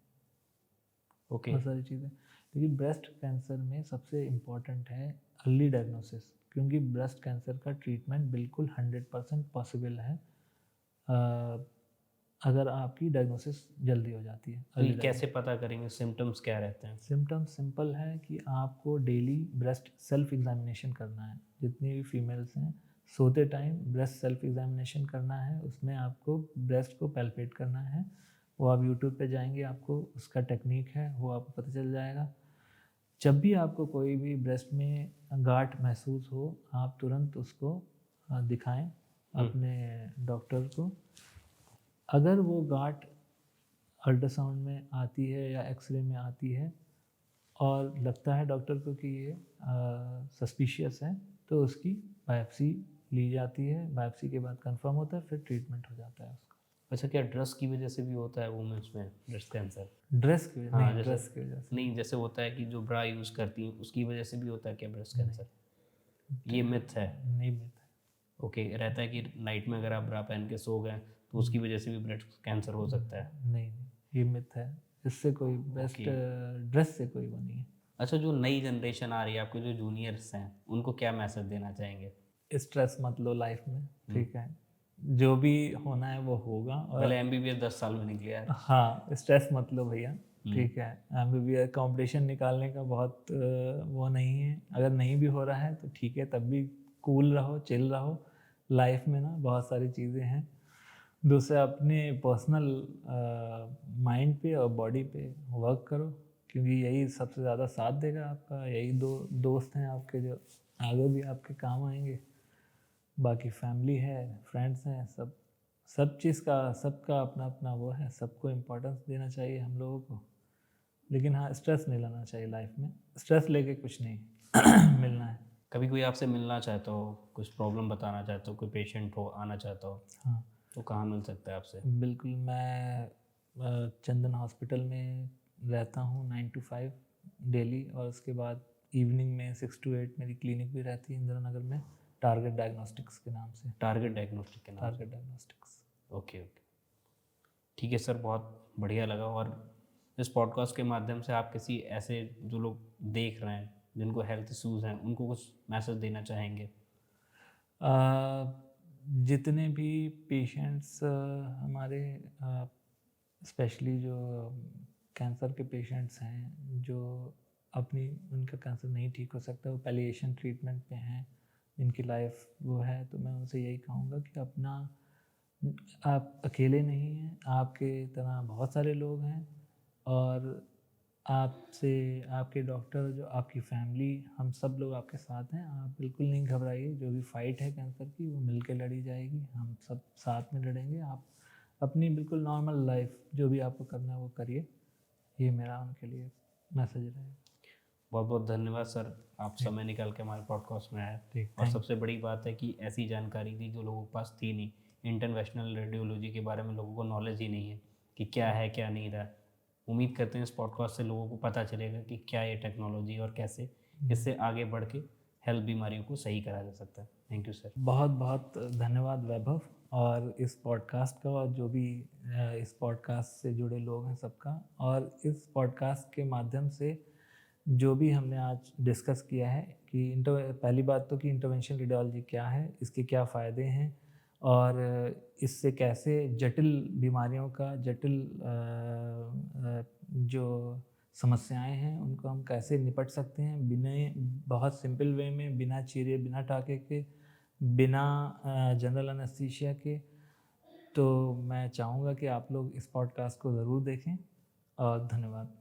ओके बहुत सारी चीज़ें। लेकिन ब्रेस्ट कैंसर में सबसे इम्पॉर्टेंट है अर्ली डायग्नोसिस, क्योंकि ब्रेस्ट कैंसर का ट्रीटमेंट बिल्कुल 100% पॉसिबल है अगर आपकी डायग्नोसिस जल्दी हो जाती है। तो ये कैसे पता करेंगे, सिम्टम्स क्या रहते हैं? सिम्टम्स सिंपल है कि आपको डेली ब्रेस्ट सेल्फ एग्जामिनेशन करना है। जितनी भी फीमेल्स हैं सोते टाइम ब्रेस्ट सेल्फ एग्जामिनेशन करना है, उसमें आपको ब्रेस्ट को पैल्पेट करना है। वो आप यूट्यूब पे जाएंगे, आपको उसका टेक्निक है वो आपको पता चल जाएगा। जब भी आपको कोई भी ब्रेस्ट में गांठ महसूस हो, आप तुरंत उसको दिखाएं अपने डॉक्टर को। अगर वो गांठ अल्ट्रासाउंड में आती है या एक्सरे में आती है और लगता है डॉक्टर को कि ये सस्पिशियस है, तो उसकी बायोप्सी ली जाती है। बायोप्सी के बाद कंफर्म होता है, फिर ट्रीटमेंट हो जाता है उसका। अच्छा, क्या ड्रेस की वजह से भी होता है वुमेन्स में ब्रेस्ट कैंसर? ड्रेस की वजह हाँ, नहीं, जैसे ड्रेस की वजह से नहीं, जैसे होता है कि जो ब्रा यूज़ करती हैं उसकी वजह से भी होता है क्या ब्रेस्ट कैंसर? ये मिथ है? नहीं मिलता है। ओके, रहता है कि नाइट में अगर आप ब्रा पहन के सो गए तो उसकी वजह से भी ब्रेस्ट कैंसर हो सकता है? नहीं, ये मिथ है, इससे कोई बेस्ट ड्रेस से कोई वो नहीं है। अच्छा, जो नई जनरेशन आ रही है, आपके जो जूनियर्स हैं, उनको क्या मैसेज देना चाहेंगे? स्ट्रेस मत लो लाइफ में, ठीक है, जो भी होना है वो होगा। और पहले MBBS 10 साल में निकले यार। हाँ, स्ट्रेस मत लो भैया, ठीक है। MBBS कंपटीशन निकालने का बहुत वो नहीं है। अगर नहीं भी हो रहा है तो ठीक है, तब भी कूल रहो, चिल रहो। लाइफ में ना बहुत सारी चीज़ें हैं। दूसरे अपने पर्सनल माइंड पे और बॉडी पे वर्क करो, क्योंकि यही सबसे ज़्यादा साथ देगा आपका। यही दो दोस्त हैं आपके जो आगे भी आपके काम आएंगे। बाकी फैमिली है, फ्रेंड्स हैं, सब चीज़ का सबका अपना अपना वो है। सबको इम्पोर्टेंस देना चाहिए हम लोगों को। लेकिन हाँ, स्ट्रेस नहीं लेना चाहिए लाइफ में। स्ट्रेस लेके कुछ नहीं मिलना है। कभी कोई आपसे मिलना चाहता हो, कुछ प्रॉब्लम बताना चाहता हो, कोई पेशेंट हो आना चाहता हो, हाँ तो कहाँ मिल सकता है आपसे? बिल्कुल, मैं चंदन हॉस्पिटल में रहता हूँ 9 to 5 डेली, और उसके बाद इवनिंग में 6 to 8 मेरी क्लिनिक भी रहती है इंदिरा नगर में, टारगेट डायग्नोस्टिक्स के नाम से। टारगेट डायग्नोस्टिक के नाम से? Target diagnostics. ओके ओके, ठीक है सर, बहुत बढ़िया लगा। और इस पॉडकास्ट के माध्यम से आप किसी ऐसे जो लोग देख रहे हैं जिनको हेल्थ इश्यूज़ हैं, उनको कुछ मैसेज देना चाहेंगे? जितने भी पेशेंट्स हमारे स्पेशली जो कैंसर के पेशेंट्स हैं जो अपनी उनका कैंसर नहीं ठीक हो सकता, वो पैलिएशन ट्रीटमेंट पे हैं, जिनकी लाइफ वो है, तो मैं उनसे यही कहूँगा कि अपना आप अकेले नहीं हैं, आपके तरह बहुत सारे लोग हैं और आपसे आपके डॉक्टर, जो आपकी फैमिली, हम सब लोग आपके साथ हैं। आप बिल्कुल नहीं घबराइए, जो भी फ़ाइट है कैंसर की वो मिल के लड़ी जाएगी, हम सब साथ में लड़ेंगे। आप अपनी बिल्कुल नॉर्मल लाइफ जो भी आपको करना है वो करिए, ये मेरा उनके लिए मैसेज रहेगा। बहुत बहुत धन्यवाद सर, आप समय निकाल के हमारे पॉडकास्ट में आए। ठीक, और थैंक सबसे बड़ी बात है कि ऐसी जानकारी थी जो लोगों के पास थी नहीं, इंटरवेंशनल रेडियोलॉजी के बारे में लोगों को नॉलेज ही नहीं है कि क्या है क्या नहीं रहा। उम्मीद करते हैं इस पॉडकास्ट से लोगों को पता चलेगा कि क्या ये टेक्नोलॉजी और कैसे इससे आगे बढ़ के हेल्थ बीमारियों को सही करा जा सकता है। Thank you sir. बहुत बहुत धन्यवाद वैभव, और इस पॉडकास्ट का और जो भी इस पॉडकास्ट से जुड़े लोग हैं सबका, और इस पॉडकास्ट के माध्यम से जो भी हमने आज डिस्कस किया है कि पहली बात तो कि इंटरवेंशनल रेडियोलॉजी क्या है, इसके क्या फ़ायदे हैं, और इससे कैसे जटिल बीमारियों का जो समस्याएं हैं उनको हम कैसे निपट सकते हैं बिना, बहुत सिंपल वे में, बिना चीरे बिना टाके के, बिना जनरल एनेस्थीसिया के। तो मैं चाहूँगा कि आप लोग इस पॉडकास्ट को ज़रूर देखें, और धन्यवाद।